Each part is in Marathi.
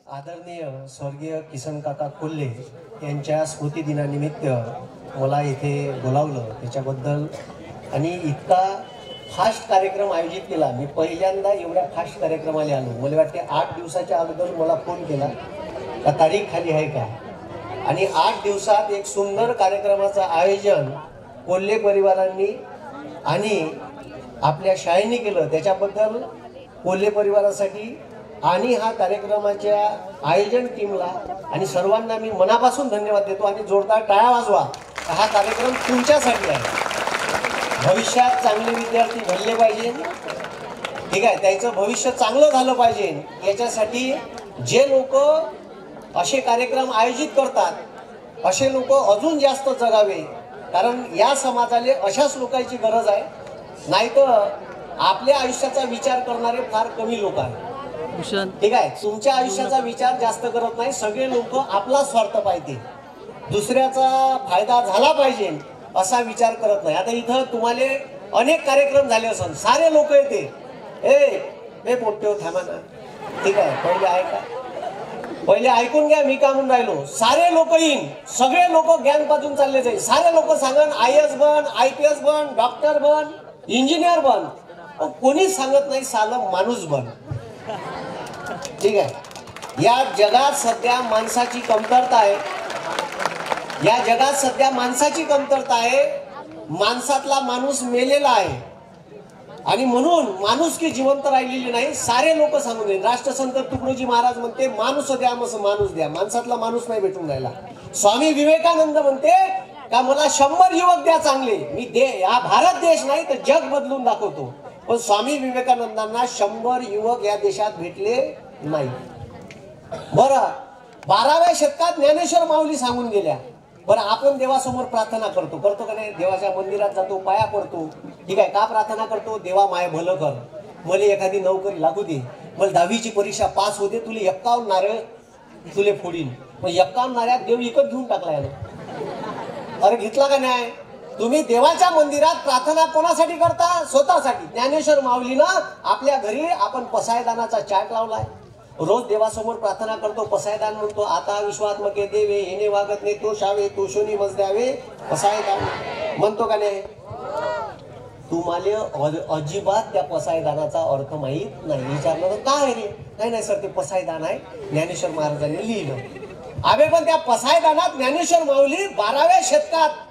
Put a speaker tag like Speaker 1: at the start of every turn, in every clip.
Speaker 1: आदरणीय स्वर्गीय किसन काका कोल्हे यांच्या स्मृतिदिनानिमित्त मला इथे बोलावलं त्याच्याबद्दल आणि इतका फास्ट कार्यक्रम आयोजित केला. मी पहिल्यांदा एवढ्या फास्ट कार्यक्रमाला आलो. मला वाटते 8 दिवसाच्या अगोदर मला फोन केला का तारीख खाली आहे का, आणि 8 दिवसात एक सुंदर कार्यक्रमाचं आयोजन कोल्हे परिवारांनी आणि आपल्या शाळेने केलं. त्याच्याबद्दल कोल्हे परिवारासाठी आणि हा कार्यक्रमाच्या आयोजन टीमला आणि सर्वांना मी मनापासून धन्यवाद देतो आणि जोरदार टाळ्या वाजवा. हा कार्यक्रम तुमच्यासाठी आहे. भविष्यात चांगले विद्यार्थी घडले पाहिजे, ठीक आहे, त्याचं भविष्य चांगलं झालं पाहिजे. याच्यासाठी जे लोक असे कार्यक्रम आयोजित करतात असे लोक अजून जास्त जगावे, कारण या समाजाला अशाच लोकांची गरज आहे. नाहीतर आपल्या आयुष्याचा विचार करणारे फार कमी लोक आहेत. ठीक आहे, तुमच्या आयुष्याचा विचार जास्त करत नाही. सगळे लोक आपला स्वार्थ पाहिजे, दुसऱ्याचा फायदा झाला पाहिजे असा विचार करत नाही. आता इथं तुम्हाला अनेक कार्यक्रम झाले असन, सारे लोक येते ए पोट्टे थांबा ना, ठीक आहे, पहिले ऐका, पहिले ऐकून घ्या मी का म्हणून राहिलो. सारे लोक येईन, सगळे लोक गॅंग पाजून चालले जाईल. सारे लोक सांगन IAS बन, IPS बन, डॉक्टर बन, इंजिनियर बन. कोणीच सांगत नाही सालं माणूस बन, ठीक आहे. या जगात सध्या माणसाची कमतरता आहे. या जगात सध्या माणसाची कमतरता आहे. माणसातला माणूस मेलेला आहे आणि म्हणून माणुसकी जिवंत राहिलेली नाही. सारे लोक सांगून देईल. राष्ट्रसंत तुकडोजी महाराज म्हणते माणूस द्या, मग माणूस द्या. माणसातला माणूस नाही भेटून राहिला. स्वामी विवेकानंद म्हणते का मला 100 युवक द्या चांगले, मी हा भारत देश नाही तर जग बदलून दाखवतो. पण स्वामी विवेकानंदांना 100 युवक या देशात भेटले नाही. बरं, 12व्या शतकात ज्ञानेश्वर माऊली सांगून गेल्या. बरं, आपण देवासमोर प्रार्थना करतो का नाही? देवाच्या मंदिरात जातो, पाया पडतो, ठीक आहे. का प्रार्थना करतो? देवा माय भलं कर, मला एखादी नोकरी लागू दे, मला 10वीची परीक्षा पास होते, तुला 51 नारळ तुले फोडीन. मग 51 नारळात देव विकत घेऊन टाकलाय ना. अरे घेतला का नाही? तुम्ही देवाच्या मंदिरात प्रार्थना कोणासाठी करता? स्वतःसाठी. ज्ञानेश्वर माऊलीनं आपल्या घरी आपण पसायदानाचा चाट लावलाय. रोज देवासमोर प्रार्थना करतो, पसायदान म्हणतो. आता विश्वात्मके देवे, येणे वागत नाही तो शावे, तो शोनी मज द्यावे पसायदान म्हणतो का नाही? तुम्हाला अजिबात त्या पसायदानाचा अर्थ माहीत नाही. विचारलं तर काय रे? नाही सर, ते पसायदान आहे, ज्ञानेश्वर महाराजांनी लिहिलं. अबे पण त्या पसायदानात ज्ञानेश्वर माऊली 12व्या शतकात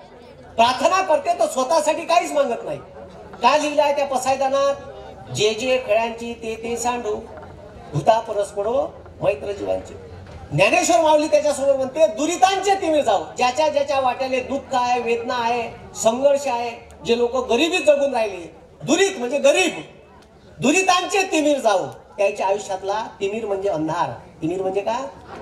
Speaker 1: प्रार्थना करते तर स्वतःसाठी काहीच मागत नाही. काय लिहिलं आहे त्या पसायदानात? जे खळ्यांची ते सांडू, भूता परस्परो मैत्र जीवांची. ज्ञानेश्वर माऊली त्याच्यासमोर म्हणते दुरितांचे तिमिर जाऊ. ज्याच्या वाट्याले दुःख आहे, वेदना आहे, संघर्ष आहे, जे लोक गरिबीत जगून राहिले, दुरित म्हणजे गरीब, दुरितांचे तिमिर जाऊ. त्याच्या आयुष्यातला तिमिर म्हणजे अंधार. तिमिर म्हणजे का?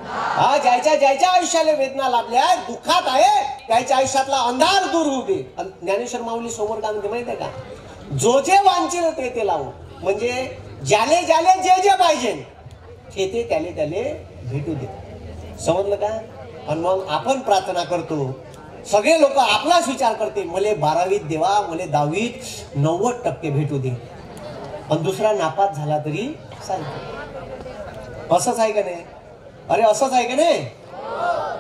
Speaker 1: हा, ज्याच्या आयुष्याला वेदना लाभल्या, दुःखात आहे, त्याच्या आयुष्यातला अंधार दूर होऊ दे. ज्ञानेश्वर माऊली समोर काय म्हणते माहिती आहे का? जो जे वांछिल ते लावू. म्हणजे ज्याले जे पाहिजे ते त्याले भेटू दे. समजलं का? आणि मग आपण प्रार्थना करतो. सगळे लोक आपलाच विचार करते, मले 12वीत देवा, मले 10वीत 90% भेटू दे, आणि दुसरा नापास झाला तरी चालतो. असंच आहे का नाही? अरे असंच आहे का नाही?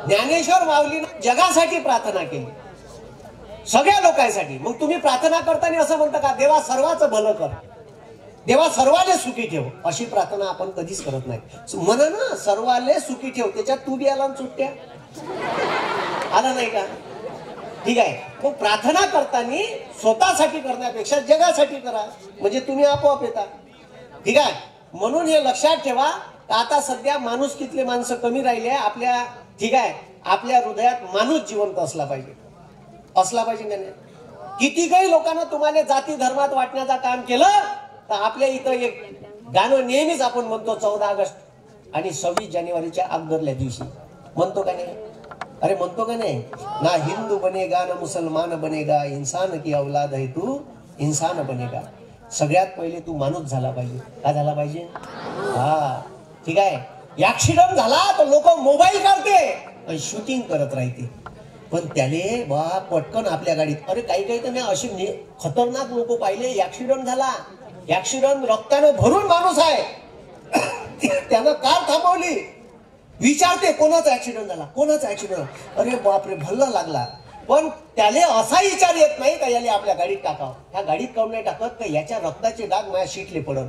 Speaker 1: ज्ञानेश्वर माऊलीनं जगासाठी प्रार्थना केली, सगळ्या लोकांसाठी. मग तुम्ही प्रार्थना करताना असं म्हणता का देवा सर्वांचं भलं कर, देवा सर्वाले सुखी ठेव? अशी प्रार्थना आपण कधीच करत नाही. म्हणा ना, सर्वाले सुखी ठेव. त्याच्यात तू बी आला सुट्ट्या आला नाही का? ठीक आहे. मग प्रार्थना करताना स्वतःसाठी करण्यापेक्षा जगासाठी करा, म्हणजे तुम्ही आपोआप येता. ठीक आहे. म्हणून हे लक्षात ठेवा, आता सध्या माणूस कितले माणसं कमी राहिले आपल्या. ठीक आहे, आपल्या हृदयात माणूस जिवंत असला पाहिजे नाही. किती काही लोकांना तुम्हाला जाती धर्मात वाटण्याचं काम केलं तर आपल्या इथं एक गाणं नेहमीच आपण म्हणतो, 14 ऑगस्ट आणि 26 जानेवारीच्या अगोदरल्या दिवशी म्हणतो का नाही? अरे म्हणतो का नाही? ना हिंदू बनेगा ना मुसलमान बनेगा, इंसान की औलाद है तू इंसान बनेगा. सगळ्यात पहिले तू माणूस झाला पाहिजे. काय झाला पाहिजे? हा, ठीक आहे. ऍक्सिडेंट झाला तर लोक मोबाईल काढते आणि शूटिंग करत राहते, पण त्याने बा पटकन आपल्या गाडीत. अरे काही तर मी असे खतरनाक लोक पाहिले. ऍक्सिडेंट झाला, ऍक्सिडेंट रक्ताने भरून माणूस आहे, त्यानं कार थांबवली, विचारते कोणाचा ऍक्सिडेंट झाला, कोणाचा ऍक्सिडेंट, अरे बापरे भल्ला लागला. पण त्याले असा विचार येत नाही का याले आपल्या गाडीत टाकावं, ह्या गाडीत काऊन नाही टाकत का याच्या रक्ताचे डाग माझ्या शीटले पडल.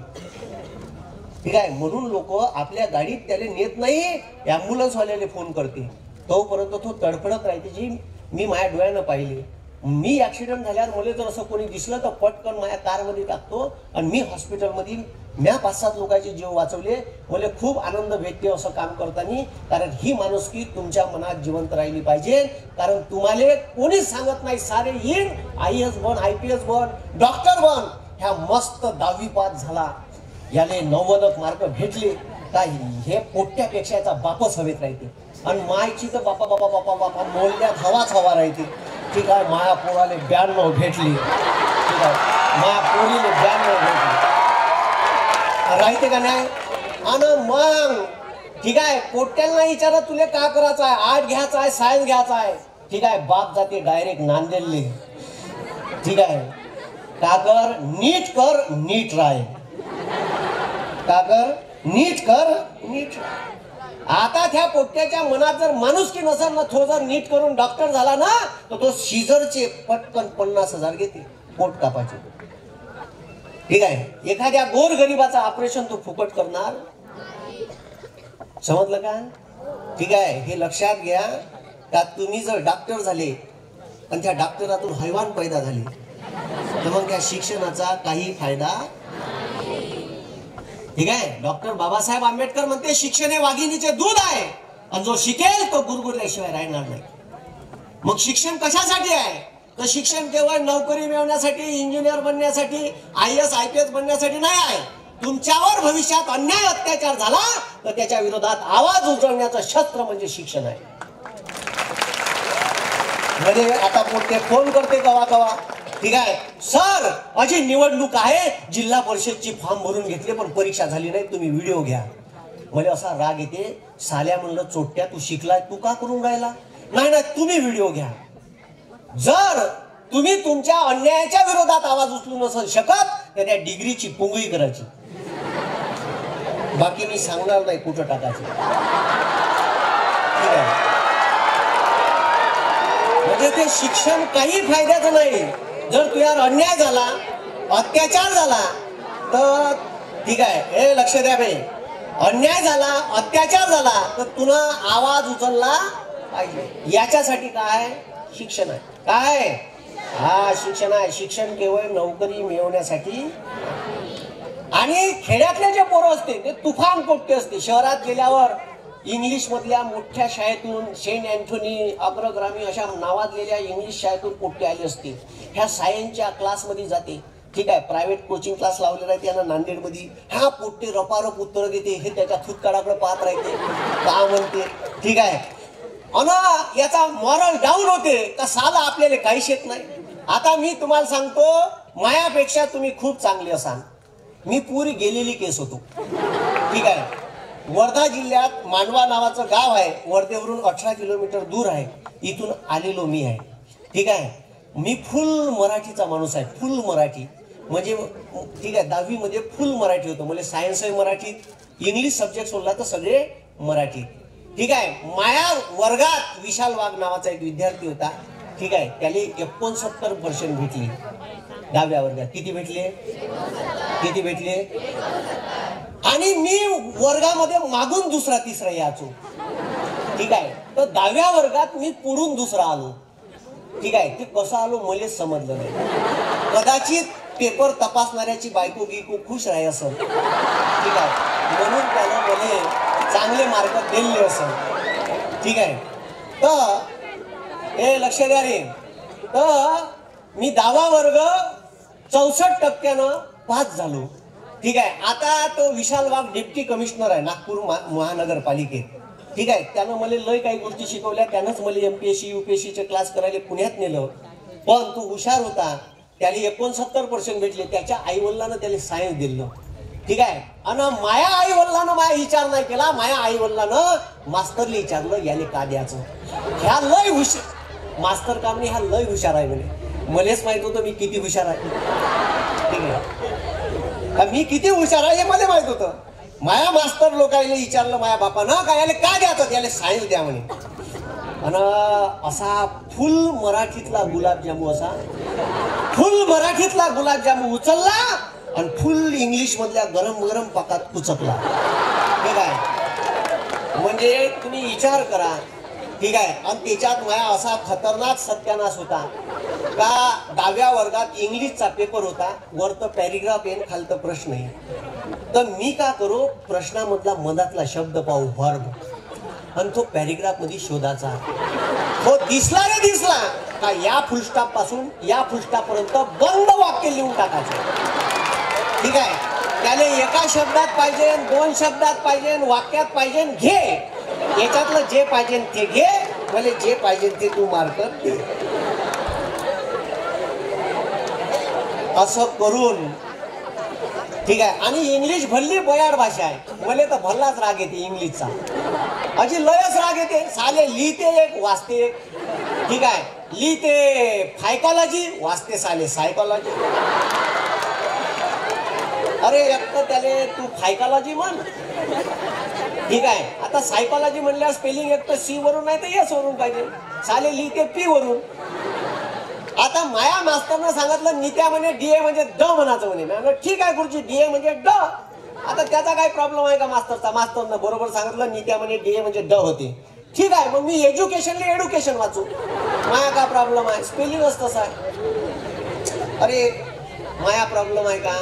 Speaker 1: ठीक आहे, म्हणून लोक आपल्या गाडीत त्याला नेत नाही, ॲम्ब्युलन्स वाल्याला फोन करते. तोपर्यंत तो तडफडत राहते. जी मी माझ्या डोळ्यानं पाहिली. मी ऍक्सिडेंट झाल्यावर मला जर असं कोणी दिसलं तर पटकन माझ्या कारमध्ये टाकतो आणि मी हॉस्पिटलमध्ये म्या 5-7 लोकांचे जीव वाचवले. मला खूप आनंद भेटते असं काम करताना. कारण ही माणुसकी तुमच्या मनात जिवंत राहिली पाहिजे. कारण तुम्हाला कोणीच सांगत नाही सारे येईन IAS बन, IPS बन, डॉक्टर बन. ह्या मस्त 10वी पास झाला, याले 90 मार्क भेटले का हे पोट्यापेक्षा याचा बापच हवेत राहते. आणि मायची तर बापा बापा बापा बापा मोलण्यात हवाच हवा राहते. ठीक आहे, माया पोराले 92 भेटली. ठीक आहे, माया पोरीले 92 भेटली राहते का नाही. आणि मग ठीक आहे, पोट्याला विचारा तुले का करायचं आहे, आर्ट घ्यायचा आहे, सायन्स घ्यायचा आहे. ठीक आहे, बाप जाते डायरेक्ट नांदेडले. ठीक आहे, का कर, नीट कर, नीट राह. का कर, नीट कर, नीट. आता त्या पोट्याच्या मनात जर माणुसकी नसेल ना, तो जर नीट करून डॉक्टर झाला ना, तर तो सीझरचे पटकन 50,000 घेते पोट कापाचे. ठीक आहे, एखाद्या गोरगरिबाचा ऑपरेशन तो फुकट करणार, समजलं का. ठीक आहे, हे लक्षात घ्या का तुम्ही जर डॉक्टर झाले आणि त्या डॉक्टरातून हैवान पैदा झाले तर मग त्या शिक्षणाचा काही फायदा. ठीक आहे, डॉक्टर बाबासाहेब आंबेडकर म्हणते शिक्षण हे वाघिणीचे दूध आहे आणि जो शिकेल तो गुरगुरल्याशिवाय राहणार नाही. मग शिक्षण कशासाठी आहे, तर शिक्षण केवळ नोकरी मिळवण्यासाठी, इंजिनियर बनण्यासाठी, IAS IPS बनण्यासाठी नाही आहे. तुमच्यावर भविष्यात अन्याय अत्याचार झाला तर त्याच्या विरोधात आवाज उठवण्याचं शस्त्र म्हणजे शिक्षण आहे. म्हणजे आता पोटे फोन करते कवा कवा. ठीक आहे, सर अशी निवडणूक आहे, जिल्हा परिषदची फॉर्म भरून घेतले पण परीक्षा झाली नाही, तुम्ही व्हिडिओ घ्या. मला असा राग येते, साल्या म्हणलं चोट्या तू शिकलाय, तू का करून राहिला. नाही नाही, तुम्ही व्हिडिओ घ्या. जर तुम्ही तुमच्या अन्यायाच्या विरोधात आवाज उचलू नसेल शकत तर त्या डिग्रीची पुंगळी करायची. बाकी मी सांगणार नाही कुठं टाकायचं. ठीक आहे, म्हणजे ते शिक्षण काही फायद्याचं नाही. जर तुझ्यावर अन्याय झाला, अत्याचार झाला तर ठीक आहे, हे लक्ष द्या बाई, अन्याय झाला, अत्याचार झाला तर तुला आवाज उचलला पाहिजे. याच्यासाठी काय शिक्षण आहे, काय हा शिक्षण आहे. शिक्षण केवळ नोकरी मिळवण्यासाठी. आणि खेड्यातले जे पोरं असते ते तुफान पोट्टे असते. शहरात गेल्यावर इंग्लिश मधल्या मोठ्या शाळेतून, सेंट अँथोनी, अग्रगामी अशा नावाजलेल्या इंग्लिश शाळेतून पोट्टे आले असते. ह्या सायन्सच्या क्लासमध्ये जाते. ठीक आहे, प्रायव्हेट कोचिंग क्लास लावलेला आहे त्यांना नांदेडमध्ये. हा पोट्टे रपारप उत्तर देते, हे त्याच्या थुतकाडाकडे पाहत राहते का म्हणते. ठीक आहे, अन याचा मॉरल डाऊन होते का साला आपल्याला काहीच येत नाही. आता मी तुम्हाला सांगतो, मायापेक्षा तुम्ही खूप चांगले असाल. मी पुरी गेलेली केस होतो. ठीक आहे, वर्धा जिल्ह्यात मांडवा नावाचं गाव आहे, वर्धेवरून 18 किलोमीटर दूर आहे. इथून आलेलो मी आहे. ठीक आहे, मी फुल मराठीचा माणूस आहे, फुल मराठी. म्हणजे ठीक आहे, 10वी मध्ये फुल मराठी होतं. म्हणजे सायन्स आहे मराठीत, इंग्लिश सब्जेक्ट सोडला तर सगळे मराठी. ठीक आहे, माया वर्गात विशाल वाघ नावाचा एक विद्यार्थी होता. ठीक आहे, त्याला 69% भेटले 10व्या वर्गात. किती भेटले, किती भेटले. आणि मी वर्गामध्ये मागून दुसरा तिसरा यायचो. ठीक आहे, तर 10व्या वर्गात मी पुढून दुसरा आलो. ठीक आहे, ते कसं आलो मलाच समजलं नाही. कदाचित पेपर तपासणाऱ्याची बायको गिको खुश राही असं. ठीक आहे, म्हणून त्यानं मला चांगले मार्क दिले असं. ठीक आहे, तर हे लक्ष द्या रे. तर मी 10वा वर्ग 64% पास झालो. ठीक आहे, आता तो विशाल वाघ डेप्टी कमिशनर आहे नागपूर महानगरपालिकेत. ठीक आहे, त्यानं मला लय काही गोष्टी शिकवल्या. त्यानंच मला MPSC UPSCचे क्लास करायला पुण्यात नेलं. पण तो हुशार होता, त्याला 69% भेटले. त्याच्या आईवडिलांना त्याला सायन्स दिलं. ठीक आहे, आणि माया आईवडिलांना माया विचार नाही केला. माया आईवडिलांना मास्तरला विचारलं याले का द्यायचं. ह्या लय हुशार मास्तर का म्हणे, हा लय हुशार आहे म्हणे. मलाच माहित होतं मी किती हुशार आहे. ठीक आहे, मी किती हुशार आहे हे मला माहित होतं. माया मास्तर लोकायला विचारलं माया बापानं काय याले का द्यायचं, त्याला सायन्स द्या म्हणे. आणि असा फुल मराठीतला गुलाबजामू, असा फुल मराठीतला गुलाबजामू उचलला आणि फुल इंग्लिश मधल्या गरम गरम पाकात उचकला. ठीक आहे, म्हणजे तुम्ही विचार करा. ठीक आहे, आणि त्याच्यात माझा असा खतरनाक सत्यानाश होता का 10व्या वर्गात इंग्लिशचा पेपर होता. वरतं पॅरिग्राफ येईन, खालतं प्रश्न येईन. तर मी का करू, प्रश्नामधला मधातला शब्द पाहू, वर्ब, आणि तो पॅरिग्राफ मध्ये शोधाचा. तो दिसला रे दिसला का या फुलस्टॉप पासून या फुलस्टॉप पर्यंत बंद वाक्य लिहून टाकायचं. ठीक आहे, त्याने एका शब्दात पाहिजे, 2 शब्दात पाहिजे, वाक्यात पाहिजे, घे. याच्यातलं जे पाहिजे ते घे, मला जे पाहिजे ते तू मार्क दे. असं करून ठीक आहे. आणि इंग्लिश भल्ली बयाड भाषा आहे. मला तर भल्लाच राग येते इंग्लिशचा, अशी लयच राग येते. साले लिहिते एक, वाचते एक. ठीक आहे, लिहिते फायकॉलॉजी, वाचते साले सायकॉलॉजी. अरे एक तर त्याले तू फायकॉलॉजी म्हण. ठीक आहे, आता सायकॉलॉजी म्हणल्यावर स्पेलिंग एक तर सी वरून नाही तर एस वरून पाहिजे. साले लिहिते पी वरून. आता माया मास्तरनं सांगितलं नित्या म्हणजे डीए म्हणजे ड म्हणायचं म्हणे. ठीक आहे गुरुजी, डीए म्हणजे ड. आता त्याचा काय प्रॉब्लेम आहे का मास्तरचा? मास्तरनं बरोबर सांगितलं नित्या म्हणजे डीए म्हणजे ड होते. ठीक आहे, मग मी एज्युकेशनला एड्युकेशन वाचू, माया का प्रॉब्लेम आहे? स्पेलिंगच तसं आहे. अरे माया प्रॉब्लेम आहे का?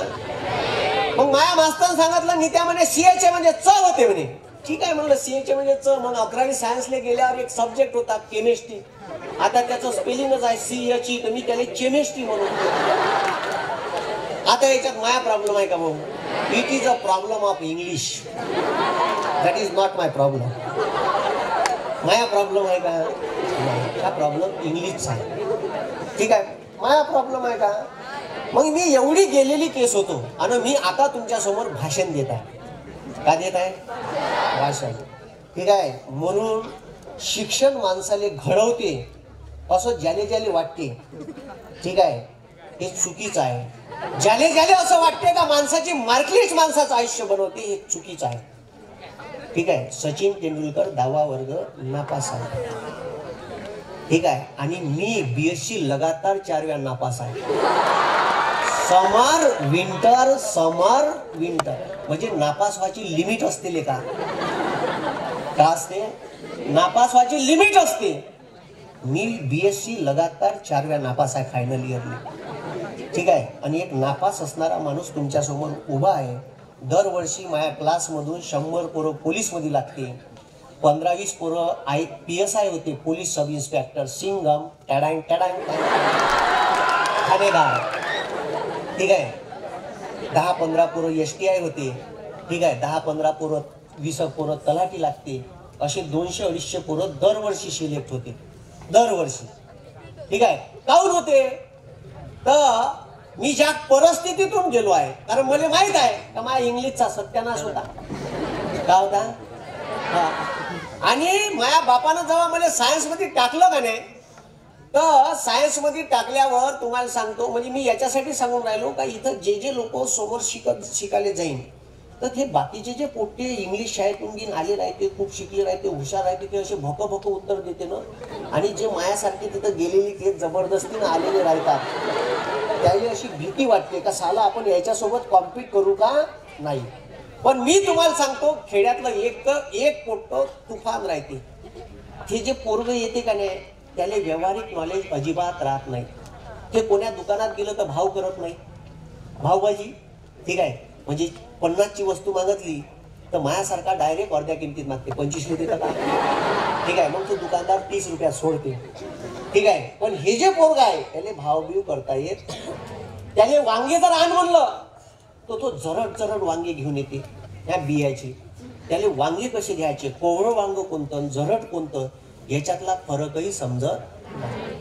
Speaker 1: मग माया मास्तरनं सांगितलं नित्या म्हणजे सीएच म्हणजे च होते म्हणे. ठीक आहे म्हणलं सीएच म्हणजे च. मग 11वी सायन्सला गेल्यावर एक सब्जेक्ट होता केमिस्ट्री. आता त्याचं स्पेलिंगच आहे सीएच, तर मी त्याला केमिस्ट्री म्हणून. आता याच्यात माया प्रॉब्लेम आहे का? मग it is a problem of English, that is not my problem. Maya problem आहे का? हा प्रॉब्लेम इंग्लिशचा आहे. ठीक आहे, माया प्रॉब्लेम आहे का? मग मी एवढी गेलेली केस होतो आणि मी आता तुमच्या समोर भाषण देत आहे. का देत आहे? भाषण. ठीक आहे, म्हणून शिक्षण माणसाले घडवते असं ज्याले ज्याले वाटते. ठीक आहे, हे चुकीचं आहे. ज्याले ज्याले असं वाटते का माणसाची मार्कलिस्ट माणसाचं आयुष्य बनवते, हे चुकीचं आहे. ठीक आहे, सचिन तेंडुलकर 10वा वर्ग नापास आहे. ठीक आहे, आणि मी BSc लगातार 4 वेळा नापास आहे. समर विंटर समर विंटर, म्हणजे नापास व्हायची लिमिट असते का? का असते? नापास व्हायची लिमिट असते. मी BSc लगातार 4 वेळा नापास आहे फायनल इयरली. ठीक आहे, आणि एक नापास असणारा माणूस तुमच्या समोर उभा आहे. दरवर्षी माझ्या क्लासमधून 100 पोरं पोलीसमध्ये लागते. 15-20 पोरं PSI होते, पोलीस सब इन्स्पेक्टर, सिंगम टॅडांग टॅडांग ठाणेदार. ठीक आहे, 10-15 पोरं STI होते. ठीक आहे, 10-15 पोरं 20 पोरं तलाठी लागते. असे 200-250 पोरं दरवर्षी सिलेक्ट होते, दरवर्षी. ठीक आहे, काऊन होते? तर मी ज्या परिस्थितीतून गेलो आहे, कारण मला माहित आहे का माझ्या इंग्लिशचा सत्यानाश होता. का होता? आणि माझ्या बापानं जेव्हा मला सायन्स मध्ये टाकलं का नाही, तर सायन्स मध्ये टाकल्यावर तुम्हाला सांगतो, म्हणजे मी याच्यासाठी सांगून राहिलो का इथं जे जे लोक समोर शिकायला जाईन, तर ते बाकीचे जे पोट्टे इंग्लिश शाळेतून घेऊन आले राहते, खूप शिकले राहते, हुशार राहते, ते असे भोकं उत्तर देते ना. आणि जे मायासारखे तिथं गेलेली ते जबरदस्तीनं आलेले राहतात, त्याला अशी भीती वाटते का साला आपण याच्यासोबत कॉम्पीट करू का नाही. पण मी तुम्हाला सांगतो, खेड्यातलं एक पोट्ट तुफान राहते. ते जे पोरग येते का नाही, त्याला व्यावहारिक नॉलेज अजिबात राहत नाही. ते कोण्या दुकानात गेलं तर भाव करत नाही, भावबाजी. ठीक आहे, म्हणजे 50ची वस्तू मागितली तर मायासारखा डायरेक्ट अर्ध्या किमतीत मागते, 25 देतात का? ठीक आहे, मग तो दुकानदार 30 रुपयात सोडते. ठीक आहे, पण हे जे पोरग आहे त्याला भाव बिव करता येत. त्याने वांगे जर आण म्हणलं तर तो जरड जरड वांगे घेऊन येते त्या बियाची. त्याला वांगे कसे घ्यायचे, कोवळं वांग कोणतं, जरड कोणतं, याच्यातला फरकही समजत नाही.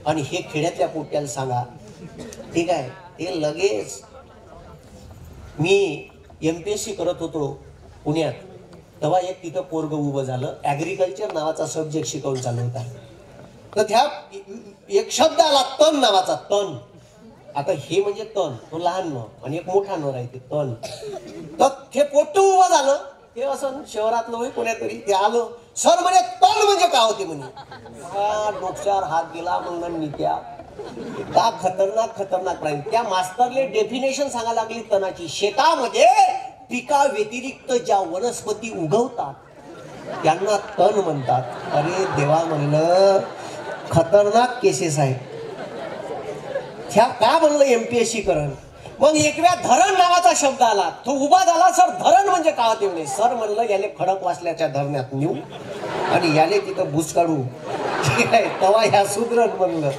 Speaker 1: आणि हे खेड्यातल्या पोट्याला सांगा. ठीक आहे, ते लगेच. मी MPSC करत होतो पुण्यात, तेव्हा एक तिथं पोरग उभं झालं. ॲग्रिकल्चर नावाचा सब्जेक्ट शिकवून चालू होता. तर त्या एक शब्द आला तण नावाचा, तण. आता हे म्हणजे तण, तो लहान न आणि एक मोठा न राहते तण. तर ते पोट्ट उभं झालं, ते असं शहरातलं होय कोण्यातरी, ते आलं सर म्हणे तण म्हणजे काय होते म्हणे. डोक्यावर हात गेला मग नित्या का खतरनाक खतरनाक राहील. त्या मास्तरले डेफिनेशन सांगायला लागली तणाची. शेतामध्ये पिका व्यतिरिक्त ज्या वनस्पती उगवतात त्यांना तण म्हणतात. अरे देवा म्हणलं खतरनाक केसेस आहेत ह्या. का म्हणलं एमपीएससी करण. मग एक वेळा धरण नावाचा शब्द आला, तो उभा झाला. सर धरण म्हणजे काय होते म्हणे. सर म्हणलं याले खडक वाचल्याच्या धरणात नेऊ आणि याले तिथं बुच काढू. ठीक आहे, तवा ह्या सुधरण म्हणलं.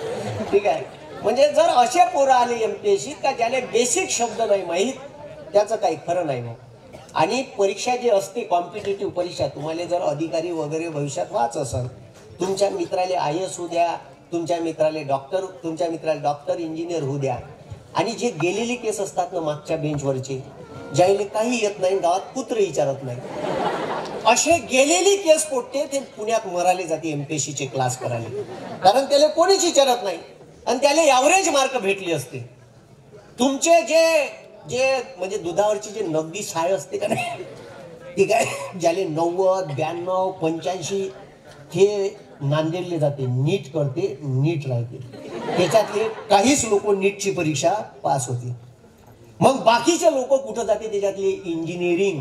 Speaker 1: ठीक आहे, म्हणजे जर असे पोरं आले एमपीएससी का ज्याला बेसिक शब्द नाही माहीत, त्याचं काही खरं नाही मग. आणि परीक्षा जी असते कॉम्पिटेटिव्ह परीक्षा, तुम्हाला जर अधिकारी वगैरे भविष्यात व्हायचं असेल, तुमच्या मित्राले IAS होऊ द्या, तुमच्या मित्राले डॉक्टर इंजिनियर होऊ द्या. आणि जे गेलेले केस असतात ना मागच्या बेंचवरचे, ज्याने काही येत नाही, गावात कुत्र विचारत नाही, असे गेलेली केस पोट्टे ते पुण्यात मराले जाते एमपीएससीचे क्लास करायला. कारण त्याला कोणीच विचारत नाही आणि त्याला ॲव्हरेज मार्क भेटले असते. तुमचे जे जे म्हणजे दुधावरची जे नगदी साय असते का नाही, ठीक आहे, ज्याले 90, 92, 85 हे नांदेडले जाते, नीट करते, नीट राहते. त्याच्यातले काहीच लोक नीटची परीक्षा पास होते. मग बाकीचे लोक कुठं जाते, त्याच्यातले इंजिनिअरिंग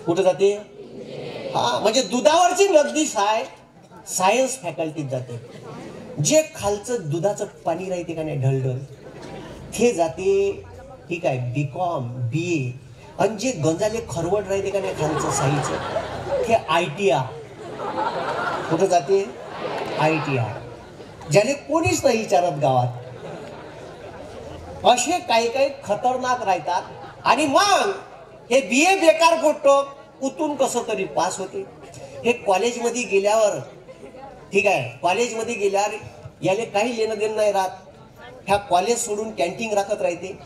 Speaker 1: कुठं जाते. हा, म्हणजे दुधावरची नगदी साय सायन्स फॅकल्टीत जाते. जे खालचं दुधाचं पाणी राहते का नाही ढळढळ, ते जाते, ठीक आहे, BCom BA. आणि जे गंजाले खरवड राहते का नाही खालचं साईचं, ते ITR कुठं जाते, ITR. ज्याने कोणीच नाही विचारत गावात. असे काही काही खतरनाक राहतात. आणि मग हे BA बेकार फोटो कुठून कसं तरी पास होते. हे कॉलेजमध्ये गेल्यावर, ठीक आहे, कॉलेजमध्ये गेल्यावर याले काही लेणं देणं नाही राहत. ह्या कॉलेज सोडून कॅन्टीन राखत राहते.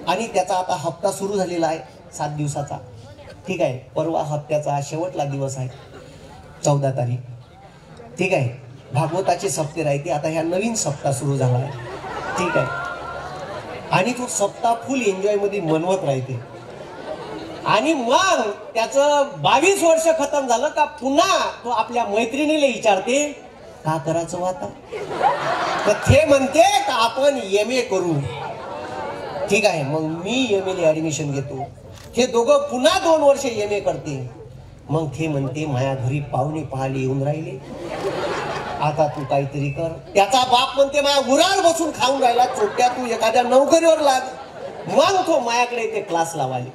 Speaker 1: आणि त्याचा आता हप्ता सुरू झालेला आहे 7 दिवसाचा. ठीक आहे, परवा हप्त्याचा शेवटला दिवस आहे 14 तारीख. ठीक आहे, भागवताचे सप्ते राहते. आता ह्या नवीन सप्ताह सुरू झाला आहे. ठीक आहे, आणि तो सप्ताह फुल एन्जॉय मध्ये मनवत राहते. आणि मग त्याचं 22 वर्ष खतम झालं का पुन्हा तो आपल्या मैत्रिणीला विचारते का करायचं आता. तर ते म्हणते का आपण MA करू. ठीक आहे, मग मी MA ला ऍडमिशन घेतो. हे दोघं पुन्हा 2 वर्ष MA करते. मग ते म्हणते माझ्या घरी पाहुणे पाहायला येऊन राहिले, आता तू काहीतरी कर. त्याचा बाप म्हणते माझ्या गुरावर बसून खाऊन राहिला, चोट्या तू एखाद्या नोकरीवर लाग. मग तो माझ्याकडे ते क्लास लावाले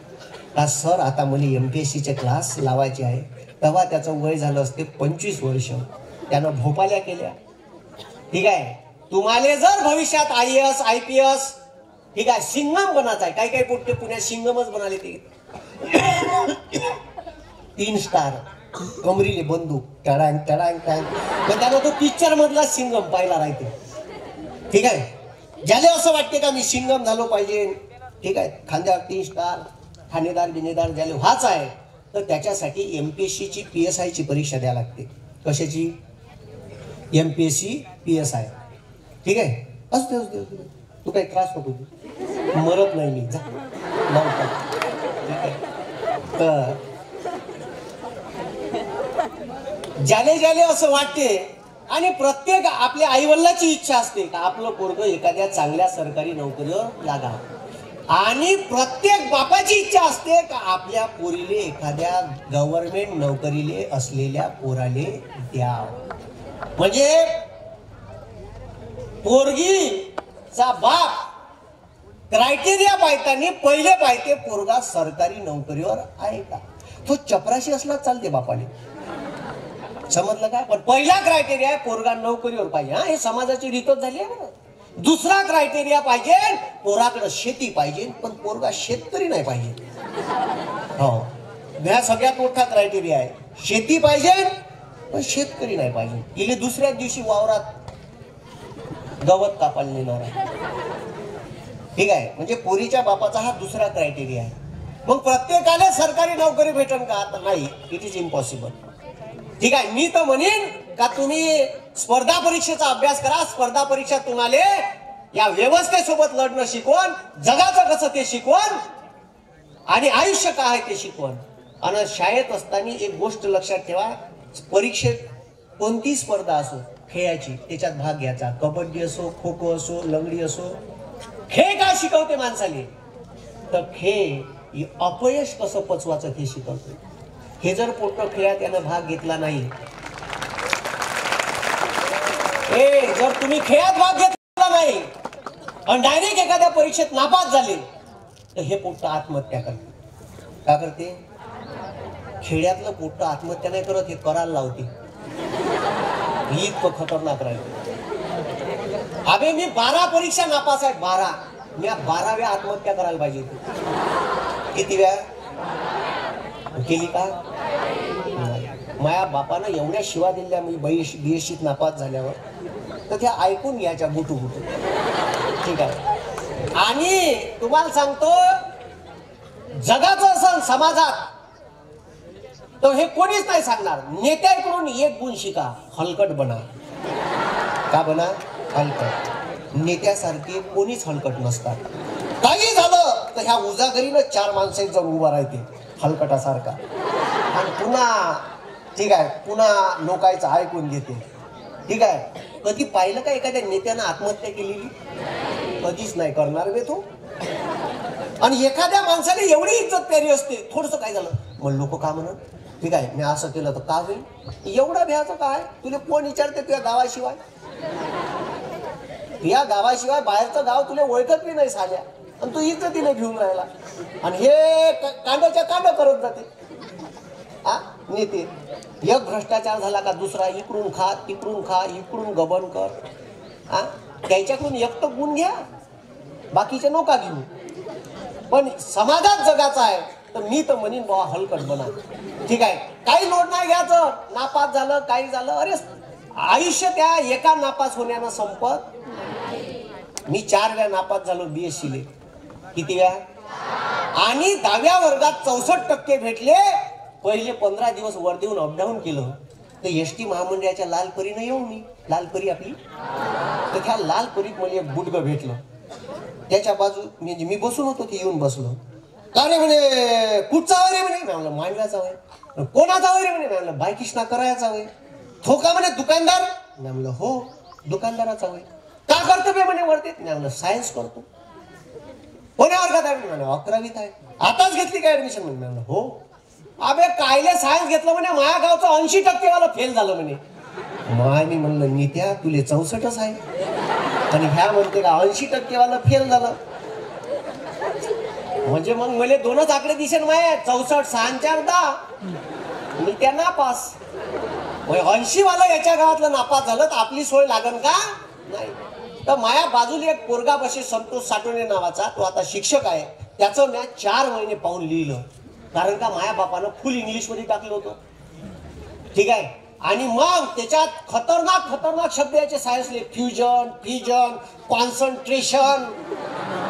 Speaker 1: का सर आता मला MPSCचे क्लास लावायचे आहे. तेव्हा त्याचं वय झालं असते 25 वर्ष. त्यानं भोपाल्या केल्या. ठीक आहे, तुम्हाला जर भविष्यात IAS IPS, ठीक आहे, सिंगम बनायचं आहे. काही काही पोट्टे पुण्यात सिंगमच बनाले. ते 3 स्टार कमरीले बंदूक टडांग टडांग टडांग. पण त्यानं तो पिक्चर मधला सिंगम पाहिला राहते. ठीक आहे, ज्याला असं वाटते का मी सिंगम झालो पाहिजे, ठीक आहे, खांद्यावर 3 स्टार, ठाणेदार बिनेदार ज्याला व्हाच आहे, तर त्याच्यासाठी MPSCची PSIची परीक्षा द्यावी लागते. कशाची, MPSC PSI. ठीक आहे, असते तू काही त्रास नको, मरत नाही मी, जा ठीक आहे. तर ज्याले ज्याले असं वाटते, आणि प्रत्येक आपल्या आईवडिलाची इच्छा असते का आपलं पोरगं एखाद्या चांगल्या सरकारी नोकरीवर लागावं. आणि प्रत्येक बापाची इच्छा असते का आपल्या पोरीले एखाद्या गव्हर्नमेंट नोकरीले असलेल्या पोराले द्याव. म्हणजे पोरगीचा बाप क्रायटेरिया पाहताना पहिले पाहते पोरगा सरकारी नोकरीवर आहे का. तो चपराशी असला चालते बापाने, समजलं का. पण पहिला क्रायटेरिया आहे पोरगा नोकरीवर पाहिजे. हा, हे समाजाची रीतच झाली आहे. दुसरा क्रायटेरिया पाहिजे पोराकडे शेती पाहिजे, पण पोरगा शेतकरी नाही पाहिजे. हो, हा सगळ्यात मोठा क्रायटेरिया आहे. शेती पाहिजे पण शेतकरी नाही पाहिजे. इले दुसऱ्या दिवशी वावरात गवत कापायला नेणार आहे. ठीक आहे, म्हणजे पोरीच्या बापाचा हा दुसरा क्रायटेरिया आहे. मग प्रत्येकाला सरकारी नोकरी भेटन का, आता नाही, इट इज इम्पॉसिबल. ठीक आहे, मी तर म्हणेन का तुम्ही स्पर्धा परीक्षेचा अभ्यास करा. स्पर्धा परीक्षा तुम्हाला या व्यवस्थेसोबत लढणं शिकवण, जगाचं कसं ते शिकवण, आणि आयुष्य काय आहे ते शिकवण. आणि शाळेत असताना एक गोष्ट लक्षात ठेवा, परीक्षेत कोणती स्पर्धा असो खेळाची त्याच्यात भाग घ्यायचा. कबड्डी असो, खो खो असो, लंगडी असो. खेळ काय शिकवते माणसाले, तर खेळ अपयश कसं पचवायचं हे शिकवते. हे जर पोट्ट खेळात त्यानं भाग घेतला नाही, जर तुम्ही खेळात भाग घेतला नाही आणि डायरेक्ट एखाद्या परीक्षेत नापास झाले तर हे पोट्ट आत्महत्या करते. का करते? खेड्यातलं पोट्ट आत्महत्या नाही करत, हे करायला लावते. इतकं खतरनाक राहील. अबे मी 12 परीक्षा नापास आहे, 12. मी 12व्या आत्महत्या करायला पाहिजे होती. किती वेळा केली का? माझ्या बापानं एवढ्या शिवा दिल्या मी बीएससीत नापास झाल्यावर, तर त्या ऐकून घ्यायच्या गुटू गुटू. ठीक आहे. आणि तुम्हाला सांगतो, जगाचं असं समाजात तर हे कोणीच नाही सांगणार. नेत्याकडून एक गुण शिका, हलकट बना. का बना? हलकट. नेत्यासारखे कोणीच हलकट नसतात. काही झालं तर ह्या उजागरीनं 4 माणसं जाऊन उभा राहते हलकटासारखा, आणि पुन्हा ठीक आहे पुन्हा लोकांचं ऐकून घेते. ठीक आहे. कधी पाहिलं का एखाद्या नेत्यानं आत्महत्या केलेली? कधीच नाही करणार बे तो. आणि एखाद्या माणसाने एवढी इज्जत प्यारी असते, थोडस काय झालं मग लोक का म्हणत, ठीक आहे मी असं केलं तर का होईल, एवढा भ्याचं काय? तुला कोण विचारते तुझ्या गावाशिवाय? या गावाशिवाय बाहेरचं गाव तुला ओळखत बी नाही साल्या, आणि तू इज्जतीने घेऊन राहिला. आणि हे कांड्याच्या कांड करत जाते नेते. एक भ्रष्टाचार झाला का दुसरा, इकडून खा तिकडून खा, इकडून गबन कर. त्याच्याकडून एक तर गुण घ्या, बाकीचे नका घेऊ. पण समाजात जगाचा आहे तर मी तर म्हणीन बाबा हलकट बना. ठीक आहे. काही लोड नाही घ्यायचं. नापास झालं काही झालं, अरे आयुष्य त्या एका नापास होण्यानं संपत. मी 4 वेळा नापास झालो बीएससीले. किती वेळा? आणि 10व्या वर्गात 64% भेटले. पहिले 15 दिवस वर्धेहून अपडाऊन केलं तर एसटी महामंडळाच्या लालपरीनं येऊन मी, लालपरी आपली, तर त्या लालपरीत मला एक बुडगं भेटलं. त्याच्या बाजू म्हणजे मी बसून होतो, ते येऊन बसलो. का रे म्हणे, कुठचा वय रे म्हणे? म्हणलं मांडव्याचा वय. कोणाचा वय रे म्हणे? म्हणलं बायकिष्णा करायचा वय. तो का म्हणे दुकानदार? म्हणलं हो दुकानदाराचा वय. का करतो बे म्हणे वरती? म्हणलं सायन्स करतो. कोण्या वर्गात आहे? म्हणलं 11वीत आहे. आताच घेतली काय ऍडमिशन? म्हणलं हो. अबे कायले सायन्स घेतलं म्हणे, माझ्या गावचं 80% वाला फेल झालं म्हणे. मी म्हणलं नित्या तुले 64च आहे आणि ह्या म्हणते का 80% वाला फेल झालं. म्हणजे मग मला 2च आकडे दिसेल, माय 64 6 4 10. मी त्या नापास. 80 वाला याच्या गावातलं नापास झालं तर आपली सोय लागन का? नाही. तर माया बाजूला एक पोरगा बसे, संतोष साठवणे नावाचा, तो आता शिक्षक आहे. त्याचं मी 4 महिने पाहून लिहिलं, कारण का माया बापानं फुल इंग्लिश मध्ये टाकलं होतं. ठीक आहे. आणि मग त्याच्यात खतरनाक खतरनाक शब्द याचे सायन्सले, फ्युजन, फिजन, कॉन्सन्ट्रेशन.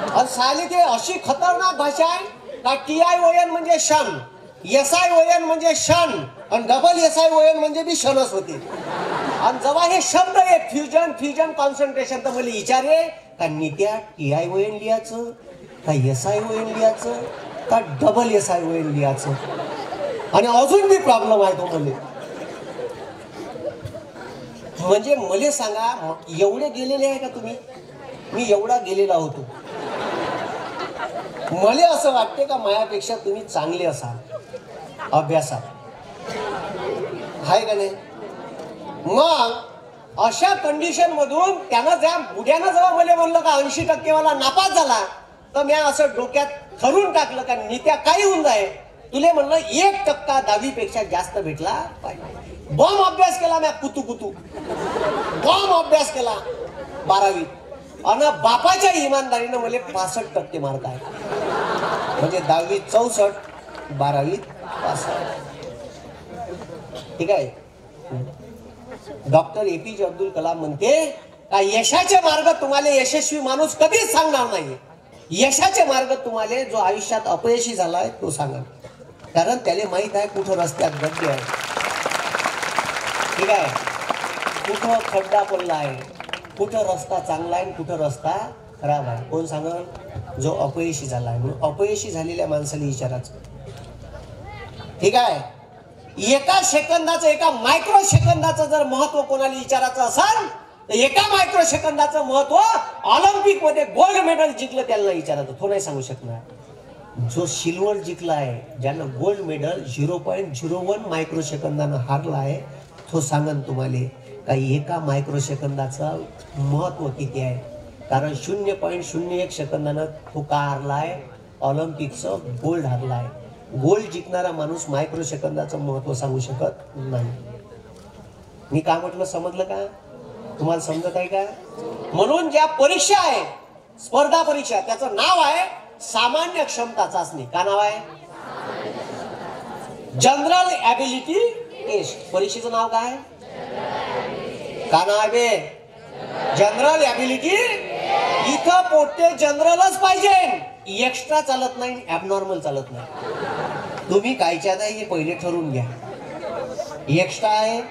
Speaker 1: आणि साले ते अशी खतरनाक भाषा आहे का TION म्हणजे शन, SION म्हणजे शन, आणि डबल SION म्हणजे बी शनच होते. आणि जेव्हा हे शब्द आहे फ्युजन फिजन कॉन्सन्ट्रेशन, तर मला विचारे का नित्या TION लिहायचं का SION लिहायचं का डबल SION लिहायचं? आणि अजून बी प्रॉब्लेम आहे तो मला. म्हणजे मला सांगा एवढे गेलेले आहे का तुम्ही? मी एवढा गेलेला होतो. मला असं वाटते का मायापेक्षा तुम्ही चांगले असाल अभ्यासात, आहे का नाही? मग अशा कंडिशन मधून त्यानं ज्या बुड्यानं जेव्हा मला म्हणलं का 80% वाला नापास झाला, तर मी असं डोक्यात ठरवून टाकलं का नित्या काही होऊन जाय, तुले म्हणलं 1% 10वी पेक्षा जास्त भेटला पाहिजे. बॉम्ब अभ्यास केला मी, कुतू कुतू बॉम्ब अभ्यास केला 12वीत. आणि बापाच्या इमानदारीनं मला 65% मार्क आहे. म्हणजे 10वीत 64, 12वीत 65. ठीक आहे. डॉक्टर APJ अब्दुल कलाम म्हणते का यशाचे मार्ग तुम्हाला यशस्वी माणूस कधीच सांगणार नाही. यशाचे मार्ग तुम्हाला जो आयुष्यात अपयशी झालाय तो सांगा, कारण त्याला माहित आहे कुठं रस्त्यात गड्डे आहे. ठीक आहे. कुठं खड्डा पडला आहे, कुठं रस्ता चांगला आहे कुठं रस्ता खराब आहे. कोण सांगल? जो अपयशी झाला आहे. म्हणून अपयशी झालेल्या माणसाला विचारायचं. ठीक आहे. एका सेकंदाचं, एका मायक्रो सेकंदाचं जर महत्व कोणाला विचारायचं असेल तर एका मायक्रो सेकंदाचं महत्व ऑलिम्पिक मध्ये गोल्ड मेडल जिंकलं त्याला विचारायचं. तो नाही सांगू शकणार. जो सिल्वर जिंकला आहे, ज्यानं गोल्ड मेडल 0.01 मायक्रो सेकंदानं हारला आहे, तो सांगन तुम्हाला काही एका मायक्रो सेकंदाचं महत्व किती आहे. कारण 0.01 सेकंदानं तो का हारला आहे? ऑलिम्पिकचं गोल्ड हारला आहे. गोल्ड जिंकणारा माणूस मायक्रो सेकंदाचं महत्व सांगू शकत नाही. मी काय म्हटलं समजलं का? तुम्हाला समजत आहे का? म्हणून ज्या परीक्षा आहे, स्पर्धा परीक्षा, त्याचं नाव आहे सामान्य क्षमता चाचणी. का नाव आहे? General ability test. परीक्षेचं नाव काय? का नाव आहे बे? General ability. इथं पोटे जनरलच पाहिजे, एक्स्ट्रा चालत नाही, ॲबनॉर्मल चालत नाही. तुम्ही कायच्यात आहे हे पहिले ठरवून घ्या. एक्स्ट्रा आहे,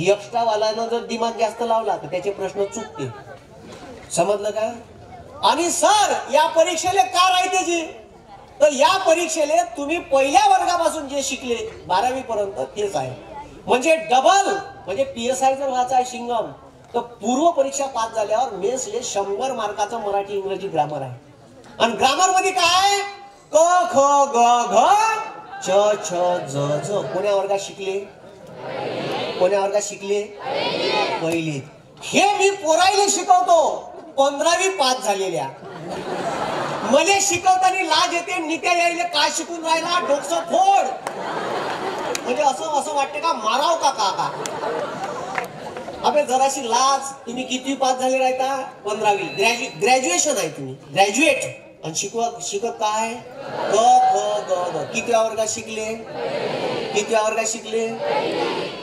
Speaker 1: एक्स्ट्रा वाल्यानं जर दिमाग जास्त लावला तर त्याचे प्रश्न चुकते. समजलं का? आणि सर या परीक्षेला का राहते जी? तर या परीक्षेला तुम्ही पहिल्या वर्गापासून जे शिकले 12वी पर्यंत तेच आहे. म्हणजे डबल, म्हणजे PSI जर व्हायचं आहे शिंगम, तर पूर्व परीक्षा पास झाल्यावर मेन्सले 100 मार्काचं मराठी इंग्रजी ग्रामर आहे. आणि ग्रामर मध्ये काय? क ख ग घ च छ ज झ. कोण्या वर्गात शिकले? कोण्या वर्गात शिकले? पहिली. हे मी पोरायला शिकवतो 15वी पास झालेल्या. मला शिकवताना लाज येते, नित्या यायला काय शिकून राहिला, डोकं फोड. म्हणजे असं वाटते का माराव का का? अबे जराशी लाज. तुम्ही किती पास झाले राहता? 15वी. ग्रॅज्युएशन आहे, तुम्ही ग्रॅज्युएट. आणि शिकत काय? क ख ग घ. किती वर्गात शिकले? किती वर्गात शिकले?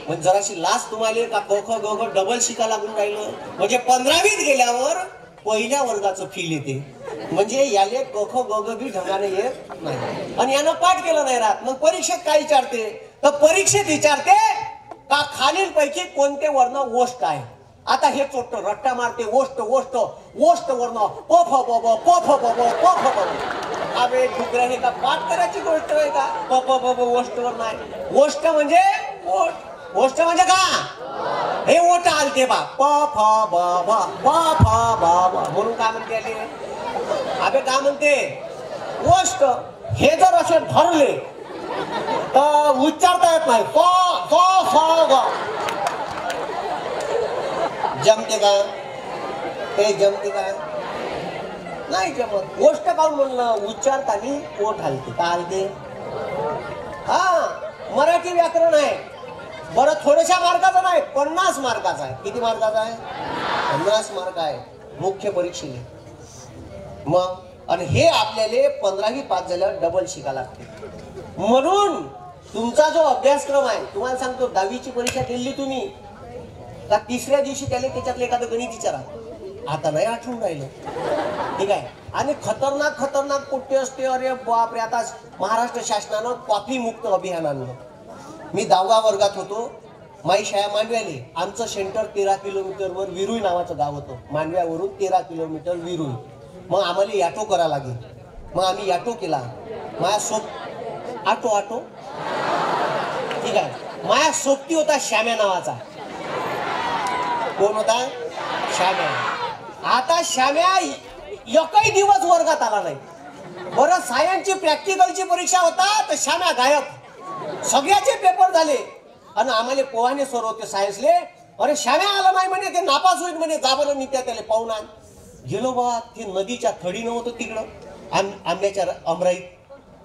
Speaker 1: म्हणजे जराशी लाज तुम्हाला का क ख ग घ डबल शिका लागून राहिलं. म्हणजे 15वीत गेल्यावर पहिल्या वर्गाचं फील येते. म्हणजे याले क ख ग घ बी ढंगाने येत नाही. आणि यानं पाठ केलं नाही राहत. मग परीक्षेत काय विचारते? तर परीक्षेत विचारते का खालील पैकी कोणते वर्ण ओष्ट आहे. आता हे चोट्ट रट्टा मारते. ओष्ट ओष्ट ओष्ट वर्ण प फ ब ब प फ ब ब प फ ब. अबे डुकऱ्या, हे का पाठ करायची गोष्ट आहे का? प फ ब ब ओष्ट वर्ण आहे. ओष्ट म्हणजे ओठ. ओष्ट म्हणजे का? हे ओठ आलते बा. प फ ब ब प फ ब ब. म्हणून काय म्हणते आले? अबे काय म्हणते? ओष्ट. हे जर असे धरले तर उच्चारता येत नाही. जमते का? ते जमते का? नाही जमत. गोष्ट काऊन म्हणलं? उच्चारताना ओठ हलते. का हलते? हा, मराठी व्याकरण आहे. बरं थोड्याशा मार्काचा नाही, 50 मार्काचा आहे. किती मार्काचा आहे? 50 मार्क आहे मुख्य परीक्षेला. मग आणि हे आपल्याला 15वी पास झाल्यावर डबल शिका लागते. म्हणून तुमचा जो अभ्यासक्रम आहे, तुम्हाला सांगतो 10वीची परीक्षा दिली तुम्ही का तिसऱ्या दिवशी त्याला त्याच्यातलं एखादं गणित विचारा. आता नाही आठवून राहिलं. ठीक आहे. आणि खतरनाक खतरनाक कुठे असते. अरे बापरे. आता महाराष्ट्र शासनानं कॉफी मुक्त अभियान आणलं. मी 10व्या वर्गात होतो. माई शाळा मांडव्याले. आमचं सेंटर 13 किलोमीटरवर विरुई नावाचं गाव होतं. मांडव्यावरून 13 किलोमीटर विरुई. मग आम्हाला याटो करा लागेल. मग आम्ही याटो केला. माझ्या आटो ठीक आहे. माझ्या सोबती होता श्याम्या नावाचा. कोण होता? श्याम्या. आता श्याम्या एकही दिवस वर्गात आला नाही. बरं सायन्सची प्रॅक्टिकलची परीक्षा होता तर श्याम्या गायब. सगळ्याचे पेपर झाले. आणि आम्हाला पोहाणे सर होते सायन्सले. अरे श्याम्या आला नाही म्हणे, ते नापास होईल म्हणे. जा बरं नित्या त्याला पाहून आण. गेलो बा. ते नदीच्या थडी नव्हतं तिकडं आंब्याच्या अमराईत.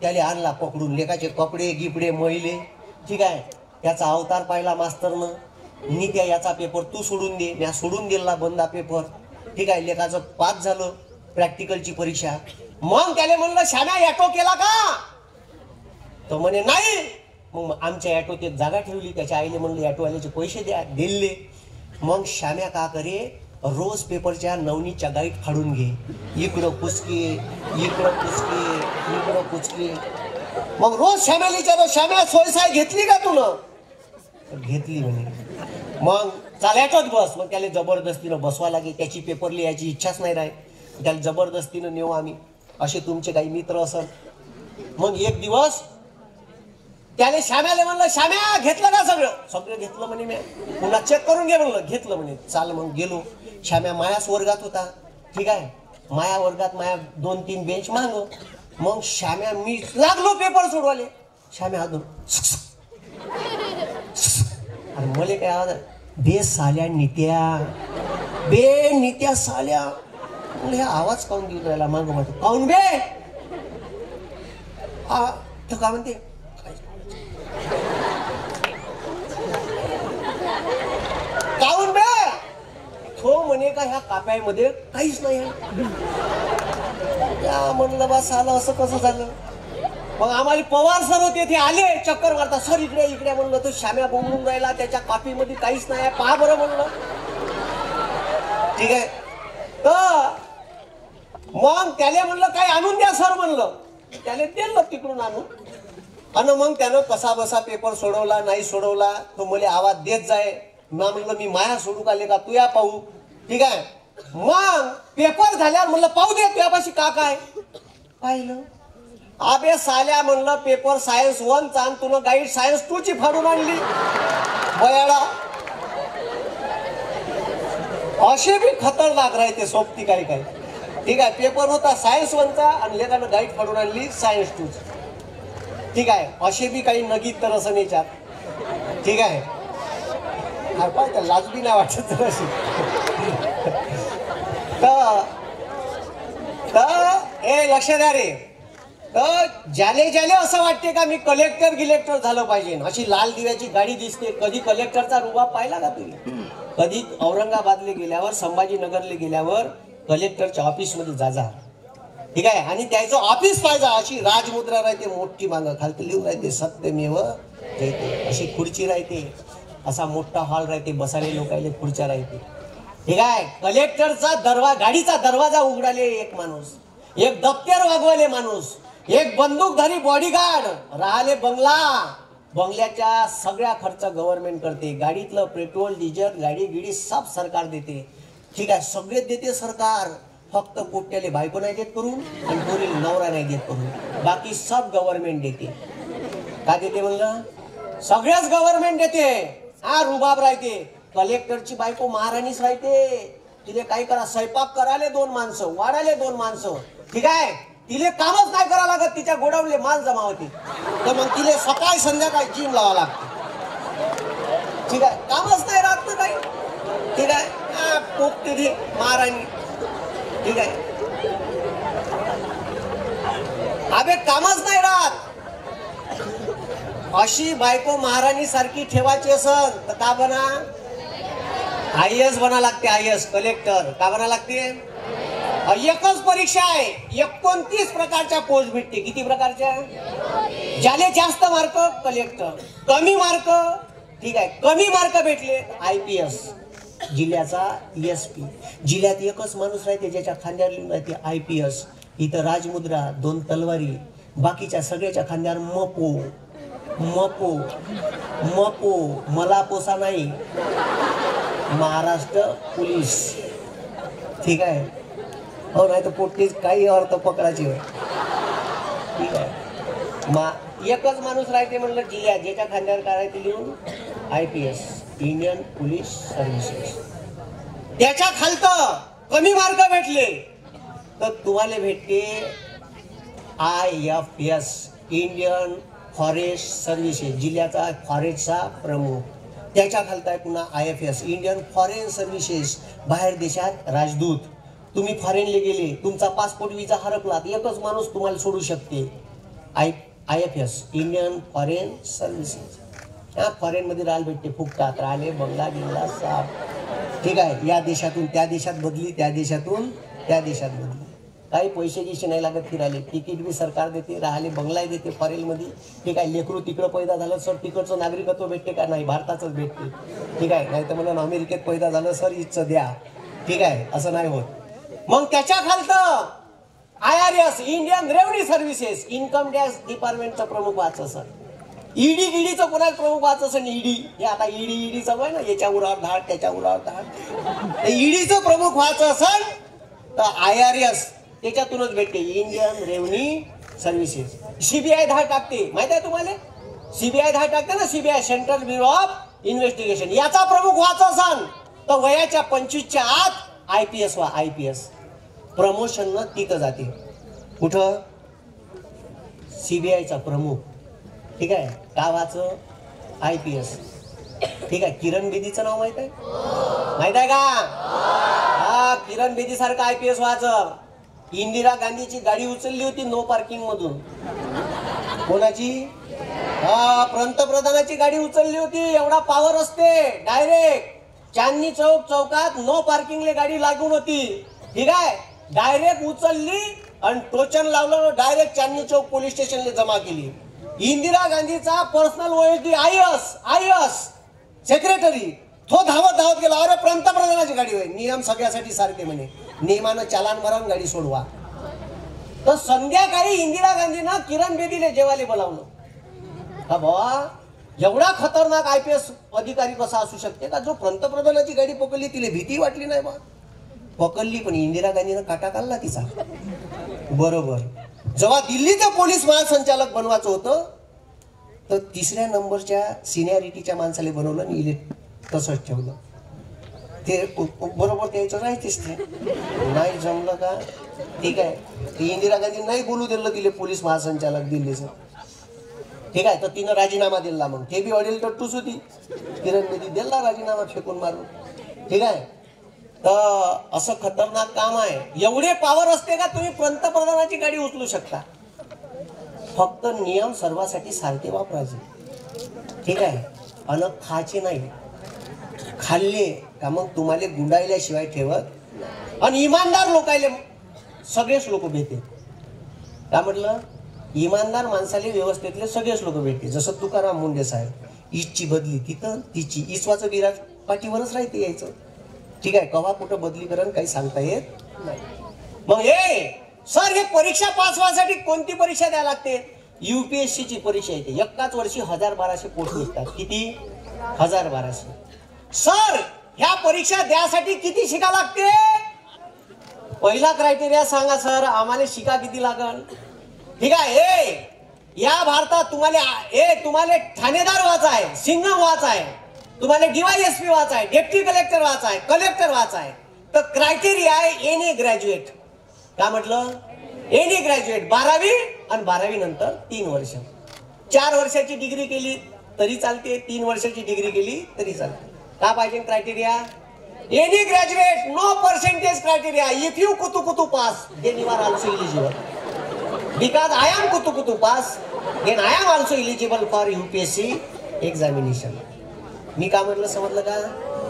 Speaker 1: त्याला आणला पकडून. लेखाचे कपडे गिपडे महिले. ठीक आहे. त्याचा अवतार पाहिला मास्तरनं. नित्या याचा पेपर तू सोडून दे. मी सोडून दिला बंदा पेपर. ठीक आहे. लेखाचं पास झालं प्रॅक्टिकलची परीक्षा. मग त्याला म्हणलं श्याम्या ॲटो केला का? तो म्हणे नाही. मग आमच्या ॲटोत एक जागा ठेवली. त्याच्या आईने म्हणलं ॲटोवाल्याचे पैसे द्या. दिले. मग श्याम्या का करे, रोज पेपरच्या नवनीच्या गाईड फाडून घे. इकडं कुचके इकडं कुचके इकडं कुचके. मग रोज श्याम्याला विचारतो, श्याम्या सोयसाय घेतली का तुला? घेतली म्हणे. मग चालायचंच बस. मग त्याला जबरदस्तीनं बसवा लागे. त्याची पेपर लिहायची इच्छाच नाही राही. त्याला जबरदस्तीनं नेऊ आम्ही. असे तुमचे काही मित्र असत. मग एक दिवस त्याने श्याम्याला म्हणलं, श्याम्या घेतलं का सगळं? सगळं घेतलं म्हणे मी. पुन्हा चेक करून घे म्हणलं. घेतलं म्हणे. चाल मग गेलो. श्याम्या मायाच वर्गात होता. ठीक आहे. माया वर्गात माया 2-3 बेंच माग. मग श्याम्या मी लागलो पेपर सोडवाले. श्याम्या हात आणि मले काय आवाज, बे साल्या नित्या, बे नित्या साल्या. हे आवाज काऊन देऊन राहिला माग म्हणतो, काऊन बे? तर काय म्हणते, काऊन बे? तो म्हणे का ह्या काप्यामध्ये काहीच नाही आहे. म्हणलं बा साला असं कसं झालं. मग आम्हाला पवार सर होते, ते आले चक्कर मारता, सर इकडे इकडे. म्हणलं तो श्याम्या बोंबून राहिला, त्याच्या कापीमध्ये काहीच नाही आहे, पहा बरं म्हणलं. ठीक आहे. तर मग त्याला म्हणलं काय आणून द्या सर म्हणलं. त्याला दिलं तिकडून आणून. आणि मग त्यानं कसा बसा पेपर सोडवला नाही सोडवला. तो मला आवाज देत जाय. म्हणलं मी माया सोडू काले का, तू या पाहू. ठीक आहे. मग पेपर झाल्यावर म्हणलं पाहू दे तुझ्यापाशी का काय. पाहिलं. अबे साल्या म्हणलं पेपर सायन्स 1 चा आणि तुला गाईड सायन्स 2 ची फाडून आणली बयाडा. असे बी खतरनाक राहते सोबती काही काही. ठीक आहे. पेपर होता सायन्स 1 चा आणि लेखानं गाईड फाडून आणली सायन्स 2 ची. ठीक आहे. असे बी काही नगीत तर असं नाही चार. ठीक आहे. लाज बी नाही वाटत अशी. तर लक्ष द्या रे. तर ज्याले ज्याले असं वाटते का मी कलेक्टर गिलेक्टर झालं पाहिजे, अशी लाल दिव्याची गाडी दिसते. कधी कलेक्टरचा रुबाब पाहिला का तुम्ही? कधी औरंगाबादले गेल्यावर, संभाजीनगरले गेल्यावर कलेक्टरच्या ऑफिस मध्ये जा. ठीक आहे. आणि त्याचं ऑफिस पाहिजे. अशी राजमुद्रा राहते मोठी मागं, खालती लिहून राहते सत्यमेव जयते. अशी खुर्ची राहते. असा मोठा हॉल राहते, बसाले लोकायले खुर्च्या राहते. ठीक आहे. कलेक्टरचा गाडीचा दरवाजा उघडाले एक माणूस, एक दप्तर वागवाले माणूस, एक बंदूकधारी बॉडीगार्ड, राहिले बंगला. बंगल्याच्या सगळ्या खर्च गव्हर्नमेंट करते. गाडीतलं पेट्रोल डिझेल गाडी गिडी सब सरकार देते. ठीक आहे. सगळेच देते सरकार. फक्त पोट्याले बायको नाही देत करून आणि पोरी नवरा नाही देत करून. बाकी सब गव्हर्नमेंट देते. का देते म्हणलं? सगळ्याच गव्हर्नमेंट देते. हा रुबाब राहते. कलेक्टरची बायको महाराणीच राहते. तिले काही करा, स्वयंपाक करायला 2 माणसं, वाढायला 2 माणसं. ठीक आहे. तिले कामच नाही करा लागत. तिच्या गोडाऊनले माल जमा होते. तर मग तिले सकाळी संध्याकाळी जिम लावा लागते. ठीक आहे. कामच नाही राहत ना काही. ठीक आहे. पोपते ती महाराणी. ठीक आहे. अबे कामच नाही राहत. अशी बायको महाराणी सारखी ठेवायची असन तर का बना? IAS बना लागते. IAS कलेक्टर का बना लागते? एकच परीक्षा आहे. 29 प्रकारच्या पोस्ट भेटते. किती प्रकारच्या? ज्याले जास्त मार्क कलेक्टर, कमी मार्क, ठीक आहे, कमी मार्क भेटले IPS, जिल्ह्याचा ESP. जिल्ह्यात एकच माणूस राहते ज्याच्या खांद्यावर लिहून राहते IPS. इथं राजमुद्रा, 2 तलवारी. बाकीच्या सगळ्याच्या खांद्यावर मपो मपो मपो. मला पोसा नाही. महाराष्ट्र पोलीस. ठीक आहे. हो नाही तर पोट्टीच काही अर्थ पकडायची. ठीक आहे. एकच माणूस राहते म्हणलं जिल्ह्यात ज्याच्या खांद्यावर काय राहते लिहून IPS, इंडियन पोलीस सर्व्हिसेस. त्याच्या खालतं कमी मार्क भेटले तर तुम्हाला भेटते IFS, इंडियन फॉरेस्ट सर्व्हिसेस, जिल्ह्याचा फॉरेस्टचा प्रमुख. त्याच्या खालता आहे पुन्हा IFS, इंडियन फॉरेन सर्व्हिसेस, बाहेर देशात राजदूत. तुम्ही फॉरेनले गेले, तुमचा पासपोर्ट विजा हरपला, एकच माणूस तुम्हाला सोडू शकते. IFS, Indian foreign services. ह्या फॉरेनमध्ये राहायला भेटते. फुकटात राहिले, बंगला गिंगला साप. ठीक आहे. या देशातून त्या देशात बदली, त्या देशातून त्या देशात बदली. काही पैसे गिसे नाही लागत फिरायले. तिकीट बी सरकार देते, राहिले बंगलाही देते फॉरेनमध्ये. ठीक आहे. लेकरू तिकडं पैदा झालं सर तिकडचं नागरिकत्व भेटते का? नाही, भारताचंच भेटते. ठीक आहे. नाही तर म्हणून अमेरिकेत पैदा झालं सर इथचं द्या. ठीक आहे. असं नाही होत. मग त्याच्या खालतं IRS, Indian revenue services, income tax डिपार्टमेंटचं प्रमुख वाच सर. ईडीचं कोणाला प्रमुख व्हायचं असं ईडी, हे आता ईडी चालू आहे ना, याच्या उरावर धाड त्याच्या उरावर धाड. ईडीचं प्रमुख व्हायचं असेल तर IRS त्याच्यातूनच भेटते, इंडियन रेव्हन्यू सर्व्हिसेस. CBI धाड टाकते, माहित आहे तुम्हाला? CBI धाड टाकते ना, CBI central bureau of investigation. याचा प्रमुख व्हायचं असेल तर वयाच्या 25च्या आत IPS व्हा. IPS प्रमोशन न तिथं जाते. कुठं? CBIचा प्रमुख. ठीक आहे, का व्हायचं? IPS. ठीक आहे. किरण बेदीचं नाव माहित आहे? माहित आहे का? हा, किरण बेदी सारखं IPS व्हायचं. इंदिरा गांधीची गाडी उचलली होती नो पार्किंग मधून. कोणाची? हा, पंतप्रधानाची गाडी उचलली होती. एवढा पावर असते. डायरेक्ट चांदणी चौकात नो पार्किंगले गाडी लागून होती. ठीक आहे, डायरेक्ट उचलली आणि टोचन लावलं, डायरेक्ट चांदणी चौक पोलीस स्टेशनला जमा केली. इंदिरा गांधीचा पर्सनल OSD IS सेक्रेटरी तो धावत गेला. अरे पंतप्रधानाची गाडी होय, नियम सगळ्यासाठी सारखे म्हणे, नियमानं चालान मारून गाडी सोडवा. तर संध्याकाळी इंदिरा गांधीनं किरण बेदीला जेवायला बोलावलं. का बाबा, एवढा खतरनाक IPS अधिकारी कसा असू शकते का जो पंतप्रधानाची गाडी पकडली, तिला भीती वाटली नाही? बा पकडली, पण इंदिरा गांधीनं काटा काढला तिचा. बरोबर. जेव्हा दिल्लीचं पोलीस महासंचालक बनवायचं होतं तर 3ऱ्या नंबरच्या सिनियरिटीच्या माणसाला बनवलं आणि इले तसंच ठेवलं. ते बरोबर त्याचं राहायचेच ते. नाही जमलं का? ठीक आहे, इंदिरा गांधी नाही बोलू दिलं तिले पोलीस महासंचालक दिल्लीचं. ठीक आहे, तर तिनं राजीनामा दिला. मग ते बी अडेल टट्टूच होती. किरण बेदी दिला राजीनामा फेकून मारून. ठीक आहे, तर असं खतरनाक काम आहे. एवढे पावर असते का तुम्ही पंतप्रधानाची गाडी उचलू शकता? फक्त नियम सर्वांसाठी सारखे वापरायचे. ठीक आहे, अन खायचे नाही. खाल्ले का मग तुम्हाला गुंडाळल्याशिवाय ठेवत. आणि इमानदार लोकायले सगळेच लोक भेटते. का म्हटलं? इमानदार माणसाले व्यवस्थेतले सगळेच लोक भेटते. जसं तुकाराम मुंडे साहेब, ईदची बदली तिथं तिची, ईसवाचं विराज पाठीवरच राहते यायचं. ठीक आहे, कवा कुठं बदली करण काही सांगता येत नाही. मग सर, हे परीक्षा पास व्हायसाठी कोणती परीक्षा द्यावी लागते? UPSC ची परीक्षा येते. एकाच वर्षी 1200 पोस्ट निघतात. किती? 1200. सर, ह्या परीक्षा द्यासाठी किती शिका लागते? पहिला क्रायटेरिया सांगा सर, आम्हाला शिका किती लागल? ठीक आहे, या भारतात तुम्हाला ठाणेदार व्हायचा आहे, सिंघम व्हायचा आहे, तुम्हाला DYSP व्हायचा आहे, डेप्टी कलेक्टर व्हायचा आहे, कलेक्टर व्हायचा आहे. तर क्रायटेरिया आहे NA ग्रॅज्युएट. काय म्हटलं? NA graduate. 12वी आणि 12वी नंतर 3 वर्ष. 4 वर्षाची डिग्री केली तरी चालते, 3 वर्षाची डिग्री केली तरी चालते. का पाहिजे criteria? NA graduate, no percentage criteria. If you कुतू pass, then you are also eligible. Because I am कुतू pass, then I am also eligible for UPSC examination. मी का म्हटलं समजलं का?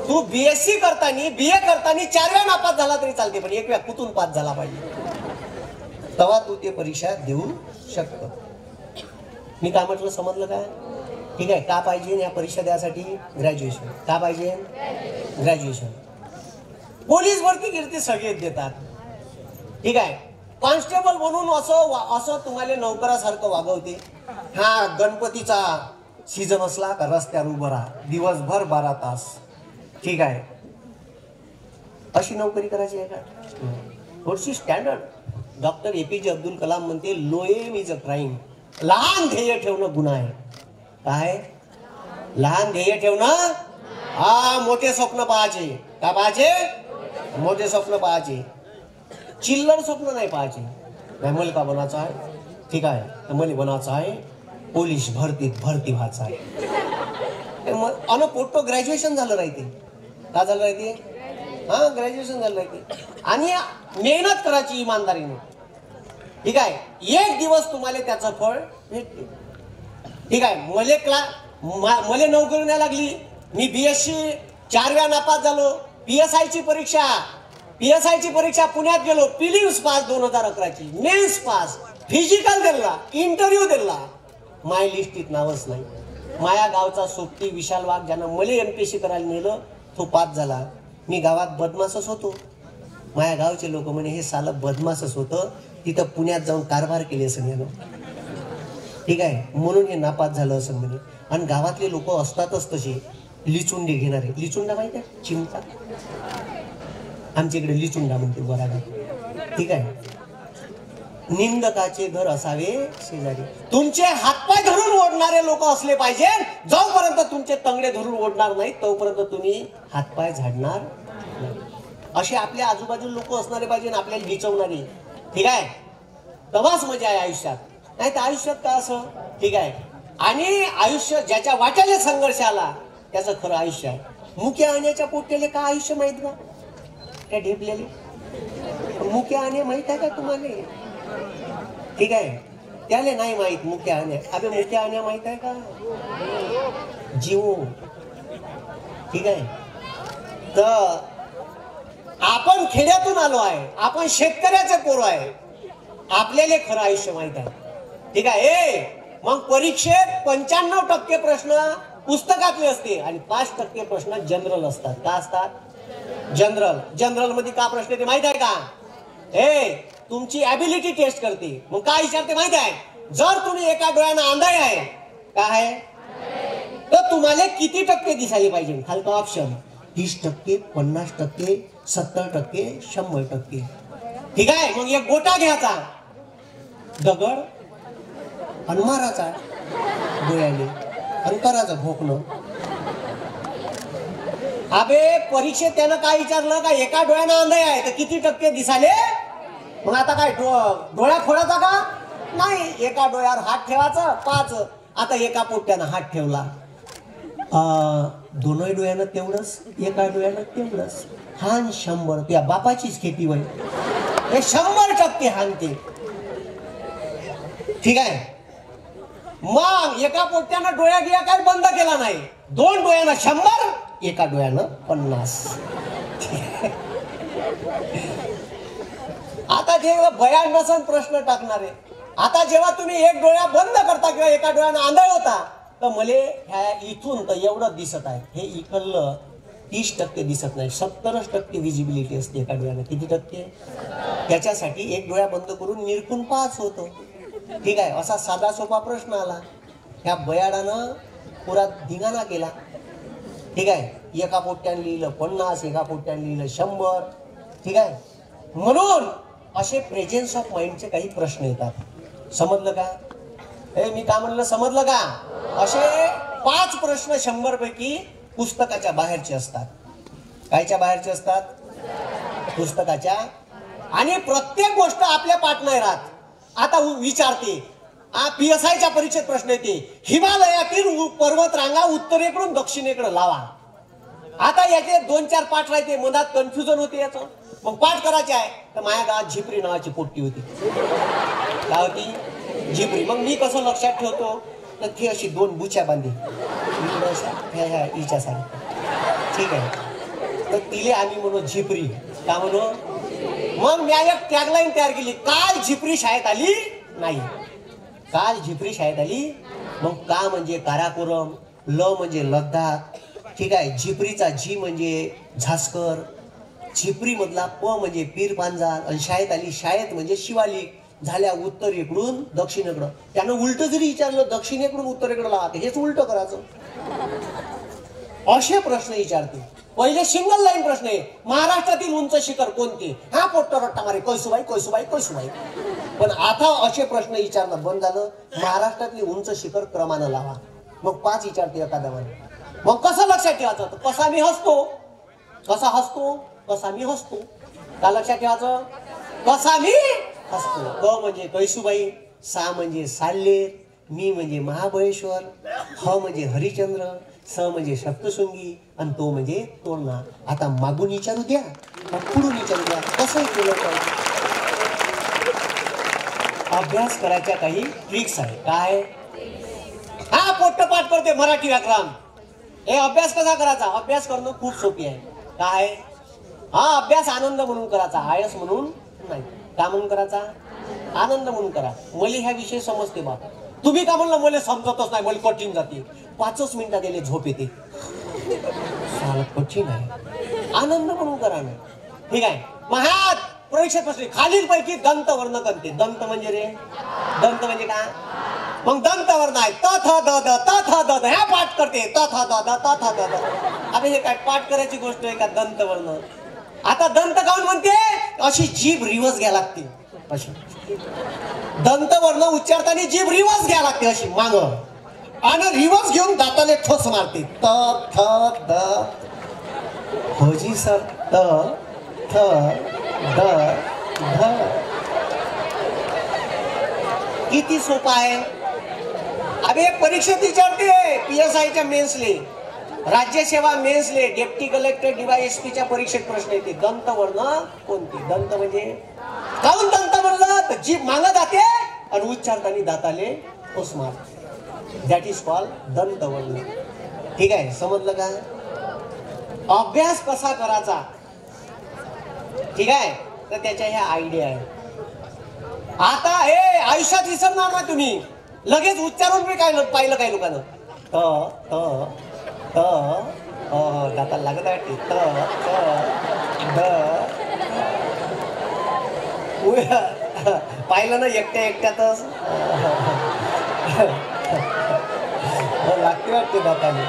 Speaker 1: तू BSc करतानी, BA करतानी 4 वेळा नापास झाला तरी चालते, पण 1 वेळा कुतून पास झाला पाहिजे, तेव्हा तू ते परीक्षा देऊ शकतो. मी काय म्हटलं समजलं का? ठीक आहे, का पाहिजे या परीक्षा द्यासाठी? ग्रॅज्युएशन. का पाहिजे? ग्रॅज्युएशन. पोलीस भरती कीर्ती सगळेच देतात. ठीक आहे, कॉन्स्टेबल म्हणून असं तुम्हाला नोकरासारखं वागवते. हा, गणपतीचा सीझन असला का रस्त्यावर उभं राहा दिवसभर 12 तास. ठीक आहे, अशी नोकरी करायची आहे का? थोडीशी standard. Doctor APJ Abdul Kalam म्हणते, low aim is a crime. लहान ध्येय ठेवणं गुन्हा आहे. काय? लहान ध्येय ठेवणं? हा, मोठे स्वप्न पाहायचे. का पाहायचे? मोठे स्वप्न पाहायचे. चिल्लर स्वप्न नाही पाहायचे. नाही मला का बनायचं आहे? ठीक आहे, तर मला बनायचं आहे पोलीस भरती व्हायचं आहे. अन पोट्टो ग्रॅज्युएशन झालं राहते. का झालं राहते? हा, ग्रॅज्युएशन झालं राहते. आणि मेहनत करायची इमानदारीने. ठीक आहे, एक दिवस तुम्हाला त्याचं फळ भेटते. ठीक आहे, मला नोकरी नाही लागली, मी BSc 4 वेळा नापास झालो. PSI ची परीक्षा पुण्यात गेलो, प्रिलिम्स पास 2011ची, मेन्स पास, फिजिकल दिला, इंटरव्ह्यू दिला. माय लिस्टीत नावच नाही. माया गावचा सोबती विशाल वाघ, ज्यानं मला MPSC करायला नेलं, तो पास झाला. मी गावात बदमाशच होतो. माया गावचे लोक म्हणे हे सालं बदमाशच होतं, तिथं पुण्यात जाऊन कारभार केले असं. ठीक आहे, म्हणून हे नापास झालं असं म्हणे. आणि गावातले लोक असतातच तसे लिचुंडे घेणारे. लिचुंडा माहिती आहे? चिमटा. आमच्या इकडे लिचुंडा म्हणते बराबर. ठीक आहे. निंदकाचे घर असावे शेजारी. तुमचे हातपाय धरून ओढणारे लोक असले पाहिजे. जोपर्यंत तुमचे तंगडे धरून ओढणार नाही तोपर्यंत तुम्ही हातपाय झाडणार नाही. असे आपल्या आजूबाजूला लोक असणारे पाहिजे, आपल्याला विचवणारे. ठीक आहे, तवाच मजा आहे आयुष्यात. नाही तर आयुष्यात का असं. ठीक आहे. आणि आयुष्य ज्याच्या वाट्याने संघर्ष आला त्याचं खरं आयुष्य आहे. मुक्या आण्याच्या पोट्याले का आयुष्य माहित का? त्या ढेपलेले मुक्या आणे माहित आहे का तुम्हाला? ठीक आहे, त्याले नाही माहित मुक्या आण्या. अबे मुक्या आण्या माहित आहे का? जीव. ठीक आहे. तर आपण खेड्यातून आलो आहे, आपण शेतकऱ्याचे पोरं आहे, आपल्याला खरं आयुष्य माहित आहे. ठीक आहे. मग परीक्षेत 95% प्रश्न पुस्तकातले असते आणि 5% प्रश्न जनरल असतात. का असतात? जनरल. जनरल मध्ये का प्रश्न येते माहित आहे का? तुमची ऍबिलिटी टेस्ट करते. मग काय विचारते माहित आहे? जर तुम्ही एका डोळ्यानं आंधळे आहे, काय तर तुम्हाला किती टक्के दिसायला पाहिजे? खालचा ऑप्शन 30%, 50%, 70%, 100%. ठीक आहे. मग एक गोटा घ्यायचा दगड आणि माराचा डोळ्याने आणि करायचं भोकणं. अबे परीक्षेत त्यानं काय विचारलं का एका डोळ्यानं आंधळे आहे तर किती टक्के दिसाले? मग आता काय डोळ्या फोडायचा का? नाही, एका डोळ्यावर हात ठेवायचं 5. आता एका पोट्यानं हात ठेवला, दोनही डोळ्यानं तेवढंच, एका डोळ्यानं तेवढंच. हान 100. त्या बापाचीच खेती वय. हे 100% हानते. ठीक आहे. मग एका पोट्यानं डोळ्या गिया काय बंद केला नाही. 2 डोळ्यानं 100, एका डोळ्यानं 50. आता जे भयान नसन प्रश्न टाकणारे. आता जेव्हा तुम्ही एक डोळ्या बंद करता किंवा एका डोळ्यानं आंधळ होता तर मले ह्या इथून तर एवढं दिसत आहे, हे इकडलं 30% दिसत नाही. 70% विजिबिलिटी असते एका डोळ्यानं. किती टक्के? त्याच्यासाठी एक डोळ्या बंद करून निरखून पाच होतो. ठीक आहे. असा साधा सोपा प्रश्न आला. ह्या बयाडानं पुरा धिंगाणा केला. ठीक आहे. एका पोट्यानं लिहिलं 50, एका पोट्यानं लिहिलं 100. ठीक आहे. म्हणून असे प्रेझेन्स ऑफ माइंडचे काही प्रश्न येतात. समजलं का? मी का म्हणलं समजलं का? असे 5 प्रश्न 100 पैकी पुस्तकाच्या बाहेरचे असतात. कायच्या बाहेरचे असतात? पुस्तकाच्या. आणि प्रत्येक गोष्ट आपल्या पाठ नाही राहत. आता विचारते PSIच्या परीक्षेत प्रश्न येते, हिमालयातील पर्वत रांगा उत्तरेकडून दक्षिणेकडे लावा. आता याचे 2-4 पाठ राहते, मनात कन्फ्युजन होते याचं. मग पाठ करायचे आहे तर माझ्या गावात झिपरी नावाची पोट्टी होती. काय होती? झिपरी. मग मी कसं लक्षात ठेवतो तर ती अशी 2 बुच्या बांधली हिच्या सारी. ठीक आहे. तर तिले आम्ही म्हणू झिपरी. का म्हणू? मग मी एक टॅगलाईन तयार केली, काल झिपरी शाळेत आली नाही. काल झिपरी शाळेत आली. मग का म्हणजे काराकोरम, ल म्हणजे लद्दाख. ठीक आहे. झिपरीचा झी म्हणजे झास्कर, झिपरी मधला प म्हणजे पीर पांजार, आणि शाळेत आली शाळेत म्हणजे शिवालिक. झाल्या उत्तरेकडून दक्षिणेकडं. त्यानं उलट जरी विचारलं दक्षिणेकडून उत्तरेकडे लावा, हेच उलट करायचं. असे प्रश्न विचारते. पहिले सिंगल लाईन प्रश्न आहे, महाराष्ट्रातील उंच शिखर कोणते? हा पोट्ट रट्टा मारे कैसुबाई कैसुबाई कैसुबाई. पण आता असे प्रश्न विचारणं बंद झालं. महाराष्ट्रातली उंच शिखर क्रमानं लावा. मग 5 विचारते एखाद्या. मग कसं लक्षात ठेवायचं? कसा मी हसतो, कसा हसतो, कसा मी हसतो. का लक्षात ठेवायचं? कसा मी हसतो. क म्हणजे कैसुबाई, सा म्हणजे साल्लेर, मी म्हणजे महाबळेश्वर, ह म्हणजे हरिश्चंद्र, स म्हणजे सप्तशृंगी, आणि तो म्हणजे तोरणा. आता मागून विचारू द्या, पुढून विचारू द्या, कसंही केलं पाहिजे. अभ्यास करायच्या काही ट्रिक्स आहे. काय? हा पोट्टपाठ करते मराठी व्याकरण. हे अभ्यास कसा करायचा? अभ्यास करणं खूप सोपी आहे. काय? हा अभ्यास आनंद म्हणून करायचा, आयस म्हणून नाही. का म्हणून करायचा? आनंद म्हणून करा. मला ह्या विषय समजते बाप. तुम्ही का म्हणलं मला समजतच नाही, मला कठीण जाते. 5 मिनिटात गेले झोप येते. कठीण आहे. आनंद म्हणून करा ना. ठीक आहे. महात परीक्षेत प्रश्न खालील पैकी दंत वर्ण करते. दंत म्हणजे रे, दंत म्हणजे का? मग दंतवर्ण आहे त थ द द त थ द द ह्या पाठ करते त थ द द त थ द द. अबे हे काय पाठ करायची गोष्ट आहे का दंतवर्ण? आता दंत काऊन म्हणते? अशी जीभ रिवर्स घ्या लागते अशी. दंतवर्ण उच्चारताना जीभ रिवर्स घ्या लागते अशी माग आणि रिवर्स घेऊन दाताले ठोस मारते. त थ द. होजी सर. त थ द ध. किती सोपा आहे. अबे परीक्षेत विचारते PSIच्या मेन्सले, राज्यसेवा मेन्सले, डेप्टी कलेक्टर DYSP च्या परीक्षेत प्रश्न येते. दंतवर्ण कोणती? दंत म्हणजे काऊन दंत म्हणलं तर जीभ मागं जाते आणि उच्चारताना दाताले ठोस मारते. दॅट इज कॉल्ड दंतवर्ण. ठीक आहे, समजलं का? अभ्यास कसा करायचा, ठीक आहे, तर त्याच्या ह्या आयडिया आहे. आता हे आयुष्यात विसरणार ना तुम्ही. लगेच उच्चारून मी काय पाहिलं काही लोकांना त त त दाताला लागत वाटते. त त द. पाहिलं ना एकट्या एकट्यातच लागते वाटते दाताने.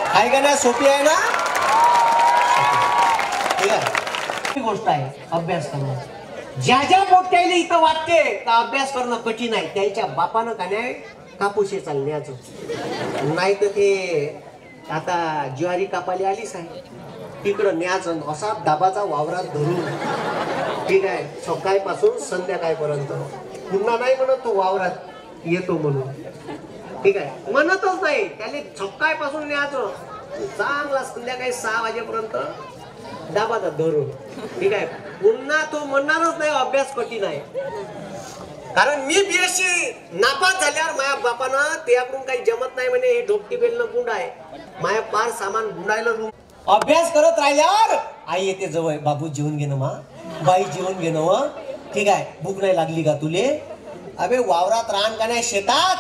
Speaker 1: आहे का नाही? सोपी आहे ना? ठीक आहे. गोष्ट आहे अभ्यास करणं. ज्या ज्या मोठ्याला इथं वाटते का अभ्यास करणं कठीण आहे त्याच्या बापानं का नाही कापूसे चालण्याचं. नाही तर ते आता ज्वारी कापाली आलीच आहे तिकडं न्याचं असा दाबाचा वावरात धरून, ठीक आहे, सकाळपासून संध्याकाळपर्यंत. पुन्हा नाही म्हणत तो वावरात येतो म्हणून, ठीक आहे, म्हणतच नाही. त्याने सकाळपासून न्याचं चांगला संध्याकाळी 6 वाजेपर्यंत दाबाचा धरून, ठीक आहे. पुन्हा तो म्हणणारच नाही अभ्यास कठीण आहे. कारण मी BSc नापास झाल्यावर माझ्या बापानं त्याकडून काही जमत नाही म्हणे, हे ढोपटी बेलनं गुंड आहे. माझ्या पार सामान गुंडायला रूम. अभ्यास करत राहिल्यावर आई येते जवळ, बाबू जेवण घेणं मा, बाई जेवण घेणं व, ठीक आहे, भूक नाही लागली का तुले? अबे वावरात रान का नाही शेतात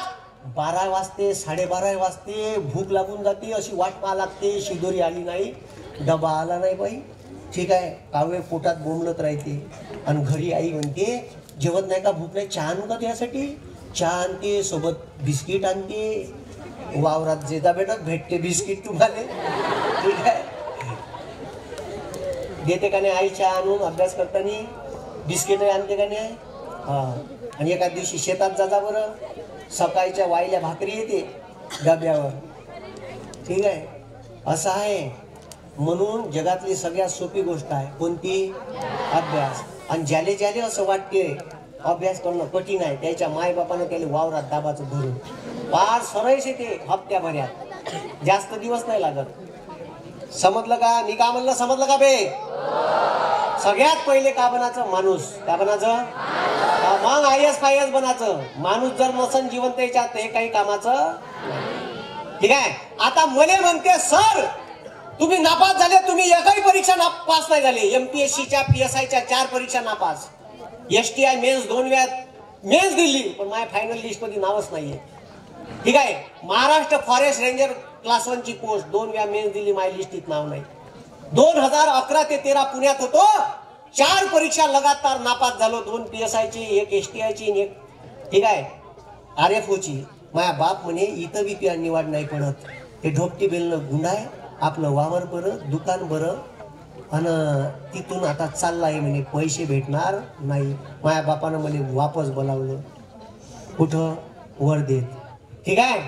Speaker 1: 12 वाजते 12:30 वाजते भूक लागून जाते. अशी वाट पाहा लागते, शिदोरी आली नाही, डबा आला नाही बाई, ठीक आहे, कावळे पोटात बोंबलत राहते. आणि घरी आई म्हणते जेवत नाही का, भूक नाही, चहा आणू का त्यासाठी? चहा आणते, सोबत बिस्किट आणते. वावरात जेता भेटत भेटते बिस्किट तुम्हाला, ठीक आहे, देते का नाही आई चहा आणून? अभ्यास करताना बिस्किट आणते का नाही? हा. आणि एका दिवशी शेतात जा बरं, सकाळच्या वाईल्या भाकरी येते डब्यावर, ठीक आहे. असं आहे. म्हणून जगातली सगळ्यात सोपी गोष्ट आहे कोणती? अभ्यास. आणि ज्याले ज्याले असं वाटते अभ्यास करणं कठीण आहे त्याच्या मायबापानं त्याला वावरात दाबाचं धरून फार सरळच येते हप्त्याभरात, जास्त दिवस नाही लागत. समजलं का? मी का म्हणलं समजलं का बे? सगळ्यात पहिले का बनायचं? माणूस. का बनायचं? मग IAS बनायचं. माणूस जर नसन जिवंत याच्यात हे काही कामाचं, ठीक आहे. आता मले म्हणते सर तुम्ही नापास झाले, तुम्ही एकही परीक्षा पास नाही झाले. MPSCच्या PSIच्या 4 परीक्षा नापास. STI मेन्स 2 वेळा मेन्स दिली पण माझ्या फायनल लिस्ट मध्ये नावच नाहीये, ठीक आहे. महाराष्ट्र फॉरेस्ट रेंजर क्लास 1 ची पोस्ट 2 वेळा मेन्स दिली, माझ्या लिस्टीत नाव नाही. 2011 ते 13 पुण्यात होतो. 4 परीक्षा लगातार नापास झालो. 2 PSIची, 1 STIची, 1, ठीक आहे, RFOची. माझ्या बाप म्हणे इथं बी निवाड नाही पडत, ते ढोपटी बेलनं गुंडाय, आपलं वावर बरं, दुकान बरं, आणि तिथून आता चाललाय म्हणे, पैसे भेटणार नाही. माझ्या बापानं मला वापस बोलावलं. कुठं? वर्धेत, ठीक आहे.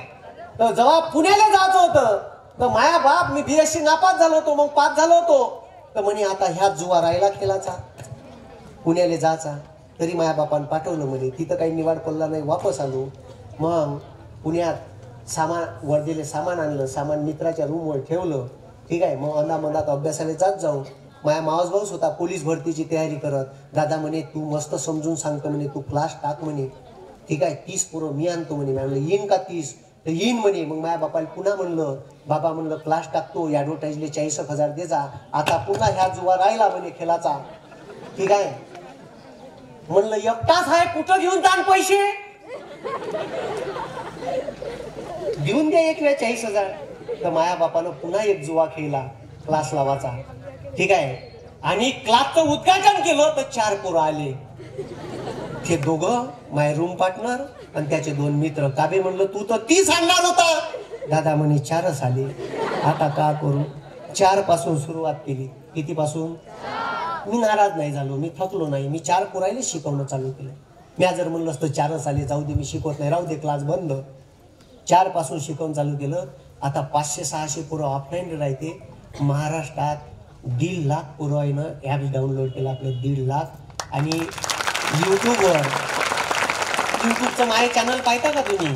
Speaker 1: तर जेव्हा पुण्याला जायचं होतं तर माझ्या बाप, मी BSc नापास झालो होतो, मग पास झालो होतो, तर म्हणे आता ह्याच जुवा राहिला खेळाचा, पुण्याला जायचा. तरी माझ्या बापानं पाठवलं म्हणे. तिथं काही निवाड पडला नाही, वापस आलो. मग पुण्यात सामान, वर्धेले सामान आणलं, सामान मित्राच्या रूमवर ठेवलं, ठीक आहे. मग अंदामंदात अभ्यासाला जात जाऊ. माझ्या मावस भाऊच होता पोलीस भरतीची तयारी करत. दादा म्हणे तू मस्त समजून सांगतो म्हणे, तू क्लास टाक म्हणे, ठीक आहे, 30 पोरं मी आणतो म्हणे. म्हणलं येईन का 30? तर येईन म्हणे. मग माझ्या बापाला पुन्हा म्हणलं, बाबा म्हणलं क्लास टाकतो, ॲडव्हर्टाईजले 40,000 दे जा. आता पुन्हा ह्या जुवा राहिला म्हणे खेळाचा, ठीक आहे. म्हणलं एकटाच आहे, कुठं घेऊन जाण पैसे? देऊन द्या एक वेळ 40,000. तर माझ्या बापानं पुन्हा एक जुवा खेळला क्लास लावाचा, ठीक आहे. आणि क्लासचं उद्घाटन केलं तर 4 पोरं आले. ते दोघं माय रूम पार्टनर आणि त्याचे 2 मित्र. काबे म्हणलं तू तर 30 आणणार होता. दादा म्हणे 4च आले. आता का करू? 4 पासून सुरुवात केली. किती पासून? मी नाराज नाही झालो, मी थकलो नाही. मी 4 पोरायले शिकवणं चालू केलं. मी जर म्हणलं असतं 4च आले जाऊ दे मी शिकवत नाही राहू दे क्लास बंद, 4 पासून शिकवून चालू केलं. आता 500-600 पोरं ऑफलाईन राहते. महाराष्ट्रात 1.5 लाख पोरं आहे ना ॲप्स डाउनलोड केलं आपलं 1.5 लाख. आणि यूट्यूबचं माझे चॅनल पाहता का तुम्ही?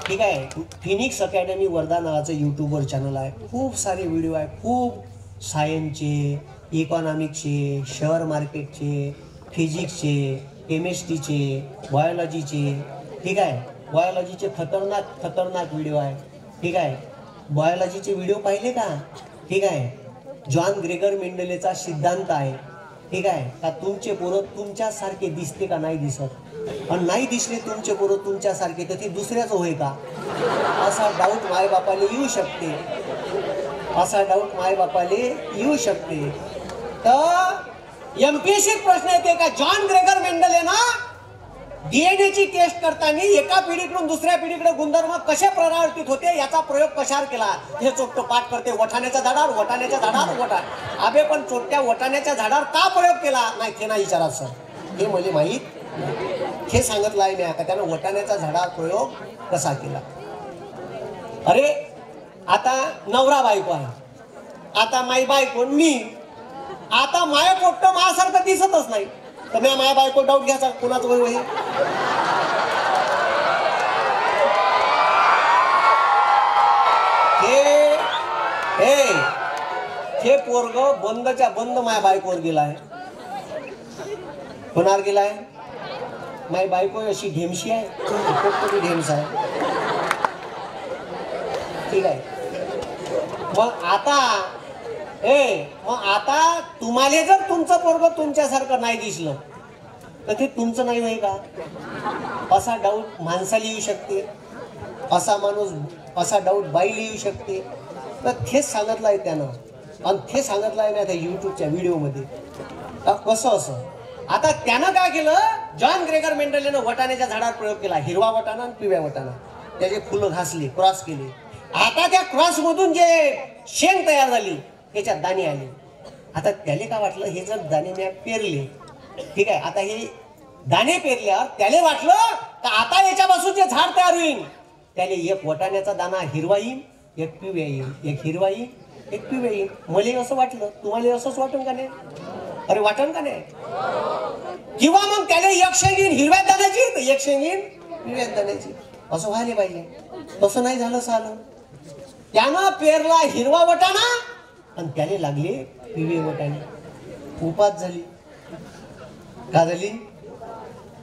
Speaker 1: ठीक आहे. फिनिक्स अकॅडमी वर्धा नावाचं यूट्यूबवर चॅनल आहे. खूप सारे व्हिडिओ आहे, खूप सायन्सचे, इकॉनॉमिक्सचे, शेअर मार्केटचे, फिजिक्सचे, केमिस्ट्रीचे, बायोलॉजीचे. ठीक आहे. बायोलॉजीचे खतरनाक व्हिडिओ आहे. ठीक आहे. बायोलॉजीचे व्हिडिओ पाहिले का? ठीक आहे. जॉन ग्रेगर मेंडेलेचा सिद्धांत आहे. ठीक आहे का? तुमचे पोरं तुमच्यासारखे दिसते का? नाही दिसत. आणि नाही दिसले तुमचे पोरं तुमच्यासारखे तर ते दुसऱ्याच होय का? असा डाऊट मायबापाला येऊ शकते. येऊ शकते. तर एमपीएससी प्रश्न येते का जॉन ग्रेगर मेंडले ना डीएनएची टेस्ट करताना एका पिढीकडून दुसऱ्या पिढीकडे गुणधर्म कसे परावर्तित होते याचा प्रयोग कशावर केला? हे चोट्ट पाठ करते वठाण्याच्या झाडावर अबे पण चोट्ट्या वटाण्याच्या झाडावर का प्रयोग केला? नाही ते नाही विचारा सर, हे मला माहीत. हे सांगितलं आहे मी आता त्यानं वटाण्याच्या झाडावर प्रयोग कसा केला. अरे आता नवरा बायको आहे. आता माई बायको मी. आता माया पोट्ट माझ्यासारखं दिसतच नाही तर मी माया बायको डाऊट घ्यायचा कोणाचं वय वय. हे पोरग बंदच्या बंद माया बायकोवर गेलाय. कोणावर गेलाय? माय बायको अशी ढेमशी आहे, पोट्ट ढेमसा आहे. ठीक आहे. मग आता तुम्हाला जर तुमचं पोरग तुमच्यासारखं नाही दिसलं तर ते तुमचं नाही होय का? असा डाऊट माणसाला येऊ शकते. असा डाऊट बाईला येऊ शकते. तर तेच सांगितलं आहे त्यानं आणि ते सांगितलं आहे ना त्या युट्यूबच्या व्हिडिओमध्ये. कसं असं आता त्यानं काय केलं? जॉन ग्रेगर मेंडेलेनं वटाण्याच्या झाडावर प्रयोग केला. हिरवा वटाणा आणि पिवळ्या वटाणा त्याचे फुलं घासली, क्रॉस केली. आता त्या क्रॉस मधून जे शेंग तयार झाली त्याच्यात दाणे आले. आता त्याला काय वाटलं हे जर दाणे मी पेरले. ठीक आहे. आता हे दाणे पेरल्यावर त्याला वाटलं तर आता याच्यापासून जे झाड तयार होईल त्याला एक वटाण्याचा दाना हिरवा येईल, एक पिवळा येईल, एक हिरवा येईल, एक पिवळा येईल. मला असं वाटलं, तुम्हाला असंच वाटून का नाही? अरे वाटण का नाही? किंवा मग त्याला एक शेंग येईल हिरव्या दाण्याची तर एक शेंग येईल पिवळ्या दाण्याची. असं व्हायला पाहिजे. तसं नाही झालं सालं. त्यानं पेरला हिरवा वटाणा आणि त्याने लागले पिवळे वटाणे. उपात झाली. का झाली?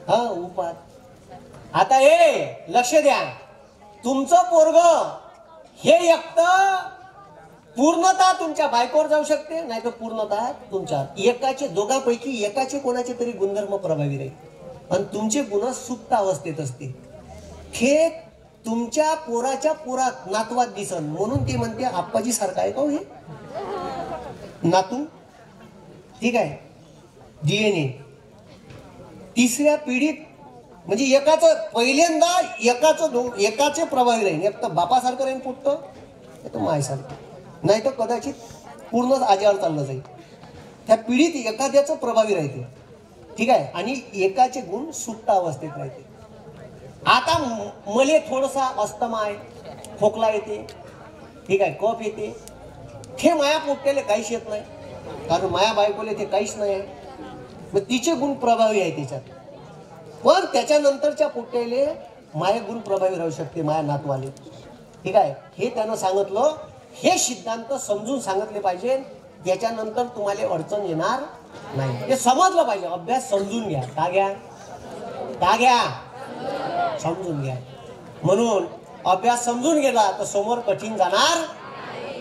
Speaker 1: हा उपात. आता लक्ष द्या. तुमचं पोरग हे एकतर पूर्णतः तुमच्या बायकोवर जाऊ शकते नाही तर पूर्णतः तुमच्या एकाचे दोघांपैकी एकाचे कोणाचे तरी गुणधर्म प्रभावी राहील आणि तुमचे गुण सुप्त अवस्थेत असते. हे तुमच्या पोराच्या पोरात नातवात दिसन म्हणून ते म्हणते आप्पाजी सारखा आहे का हे नातू. ठीक आहे. डीएनए तिसऱ्या पिढीत म्हणजे एकाचं पहिल्यांदा एकाचे प्रभावी राहील. एक तर बापासारखं राहील पुट्ट नाही तर मायसारखं नाही तर कदाचित पूर्णच आजार चाललं जाईल. त्या पिढीत एखाद्याचं प्रभावी राहते. ठीक आहे. आणि एकाचे गुण सुप्त अवस्थेत राहते. आता मले थोडासा अस्थमा आहे, खोकला येते. ठीक आहे. कफ येते. हे माया पोट्याला काहीच येत नाही कारण माया बायकोले ते काहीच नाही आहे. मग तिचे गुण प्रभावी आहे त्याच्यात. पण त्याच्यानंतरच्या पोट्याले माया गुण प्रभावी राहू शकते माया नातवाले. ठीक आहे. हे त्यानं सांगितलं. हे सिद्धांत समजून सांगितले पाहिजे. त्याच्यानंतर तुम्हाला अडचण येणार नाही. हे समजलं पाहिजे. अभ्यास समजून घ्या. का घ्या? समजून घ्या. म्हणून अभ्यास समजून गेला तर समोर कठीण जाणार.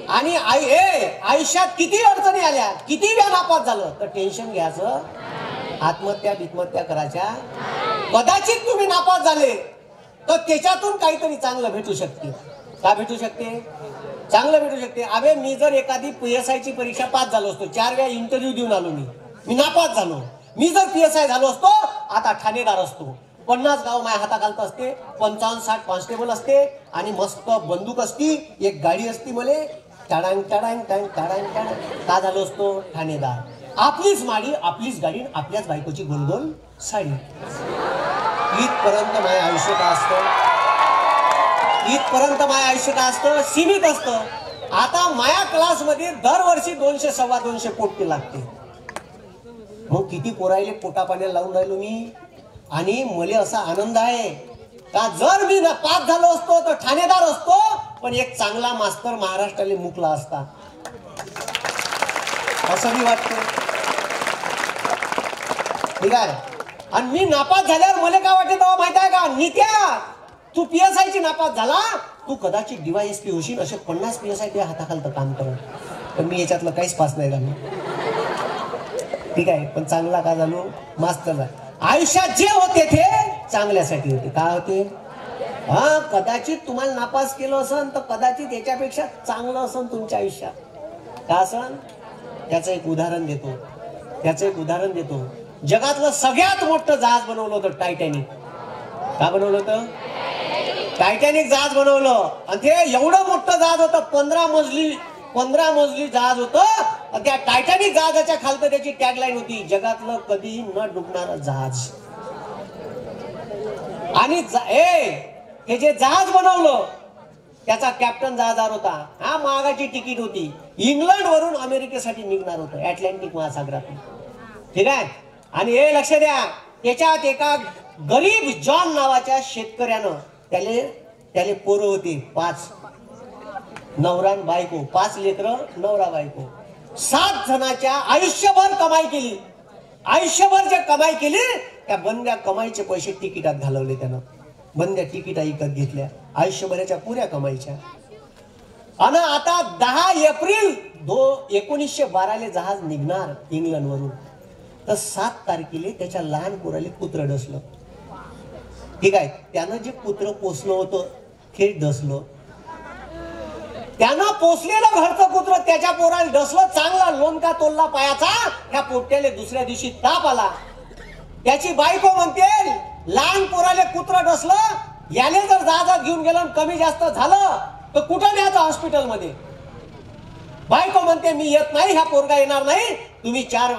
Speaker 1: आणि आयुष्यात किती अडचणी आल्या, किती वेळा नापास झालं तर टेन्शन घ्यायचं. आत्महत्या करायच्या. कदाचित तुम्ही नापास झाले तर त्याच्यातून काहीतरी चांगलं भेटू शकते. का भेटू शकते? चांगलं भेटू शकते. अबे मी जर एखादी PSI ची परीक्षा पास झालो असतो, 4 वेळा इंटरव्ह्यू देऊन आलो मी नापास झालो. मी जर PSI झालो असतो आता ठाणेदार असतो. 50 गाव माझ्या हाताखालत असते, 55-60 कॉन्स्टेबल असते आणि मस्त बंदूक असती, एक गाडी असती, मले टाडांग टाडांग टांग टाडांग टाडांग का झालो असतो ठाणेदार. आपलीच माडी, आपलीच गाडी, आपल्याच बायकोची गोलगोल साडी. इथपर्यंत माझं आयुष्य का असतं, इथपर्यंत माझं आयुष्य का असतं, सीमित असतं. आता माया क्लासमध्ये दरवर्षी 200-250 पोट्टे लागते. मग किती पोरायले पोटा पाण्याला लावून राहिलो मी. आणि मला असा आनंद आहे का जर मी पास झालो असतो तर ठाणेदार असतो, पण एक चांगला मास्तर महाराष्ट्राला मुकला असता असं मी वाटतं. ठीक आहे. आणि मी नापास झाल्यावर मला काय वाटत माहिती आहे का, नित्या तू PSI ची नापास झाला, तू कदाचित DYSP होशील, असे 50 PSI तुझ्या हाताखालतं काम करत. पण मी याच्यातलं काहीच पास नाही झालो. ठीक आहे. पण चांगला का झालो, मास्तर. आयुष्यात जे होते ते चांगल्यासाठी होते. काय होते, हा कदाचित तुम्हाला नापास केलं असन तर कदाचित याच्यापेक्षा चांगलं असन तुमच्या आयुष्यात. का असन, त्याचं एक उदाहरण देतो, त्याचं एक उदाहरण देतो. जगातलं सगळ्यात मोठं जहाज बनवलं होतं टायटॅनिक. का बनवलं होतं, टायटॅनिक जहाज बनवलं. आणि ते एवढं मोठं जहाज होतं, 15 मजली जहाज होतं. त्या टायटॅनिक जहाजाच्या खालतं त्याची टॅगलाईन होती, जगातलं कधी न डुबणारं जहाज. आणि हे जे जहाज बनवलं त्याचा कॅप्टन जहाजावर होता. हा महागाची तिकीट होती, इंग्लंड वरून अमेरिकेसाठी निघणार होतं अटलांटिक महासागरातून. ठीक आहे. आणि हे लक्ष द्या, त्याच्यात एका गरीब जॉन नावाच्या शेतकऱ्यानं, त्याले पोरं होती 5, नवरा बायको, 5 लेकरं, नवरा बायको, 7 जणाच्या आयुष्यभर कमाई केली. आयुष्यभर जे कमाई केली त्या बंद्या कमाईचे पैसे तिकिटात घालवले. त्यानं बंद्या तिकिटा विकत घेतल्या आयुष्यभराच्या पुऱ्या कमाईच्या. आणि आता 10 एप्रिल 1912 जहाज निघणार इंग्लंड वरून, तर 7 तारखेला त्याच्या लहान पोराले कुत्र डसलं. ठीक आहे. त्यानं जे कुत्र पोसलं होतं ते डसलं. त्यानं पोसलेलं घरचं कुत्र त्याच्या पोराला डसलं. चांगला लोणका तोलला पायाचा. ह्या पोट्याले दुसऱ्या दिवशी ताप आला. त्याची बायको म्हणते, लहान पोराले कुत्र डसलं, याले जर जहाजात घेऊन गेलं कमी जास्त झालं तर कुठं न्यायचं हॉस्पिटलमध्ये. बायको म्हणते, मी येत नाही, ह्या पोरगा येणार नाही, तुम्ही 4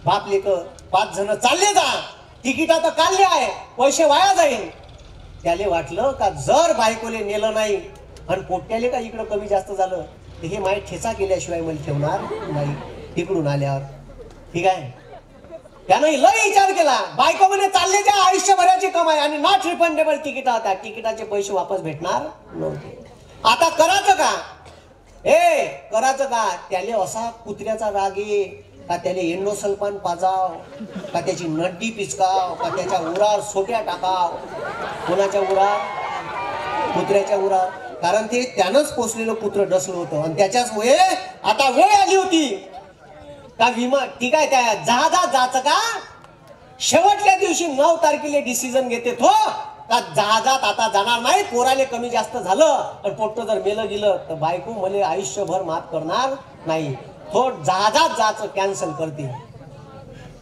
Speaker 1: बाप लेक 5 जण चालले जा, तिकिटा तर काढले आहे, पैसे वाया जाईल. त्याले वाटलं का जर बायकोले नेलं नाही आणि पोट्याले का इकडं कमी जास्त झालं तर हे माय ठेचा केल्याशिवाय मला ठेवणार नाही तिकडून आल्यावर. ठीक आहे. त्यानं लय विचार केला. बायको म्हणे, चालले जा, आयुष्यभराची कमाई आणि नॉट रिफंडेबल तिकीट होता, तिकिटाचे पैसे वापस भेटणार नव्हते. आता करायचं का, करायचं का. त्याले असा कुत्र्याचा राग ये का त्याले एंडोसल्फान पाजाव, का त्याची नड्डी पिचकाव, का त्याच्या उरावर सोट्या टाकाव. कोणाच्या उरावर, कुत्र्याच्या उरावर. कारण ते त्यानंच पोचलेलं कुत्र डसलं होतं. आणि त्याच्यामुळे आता वेळ आली होती का विमान, ठीक आहे, त्या जहाजात जायचं का. शेवटच्या दिवशी 9 तारखेला डिसिजन घेते तो का जहाजात आता जाणार नाही, पोराले कमी जास्त झालं आणि पोट्ट जर मेलं गेलं तर बायको मला आयुष्यभर माफ करणार नाही, तो जहाजात जायचं कॅन्सल करते.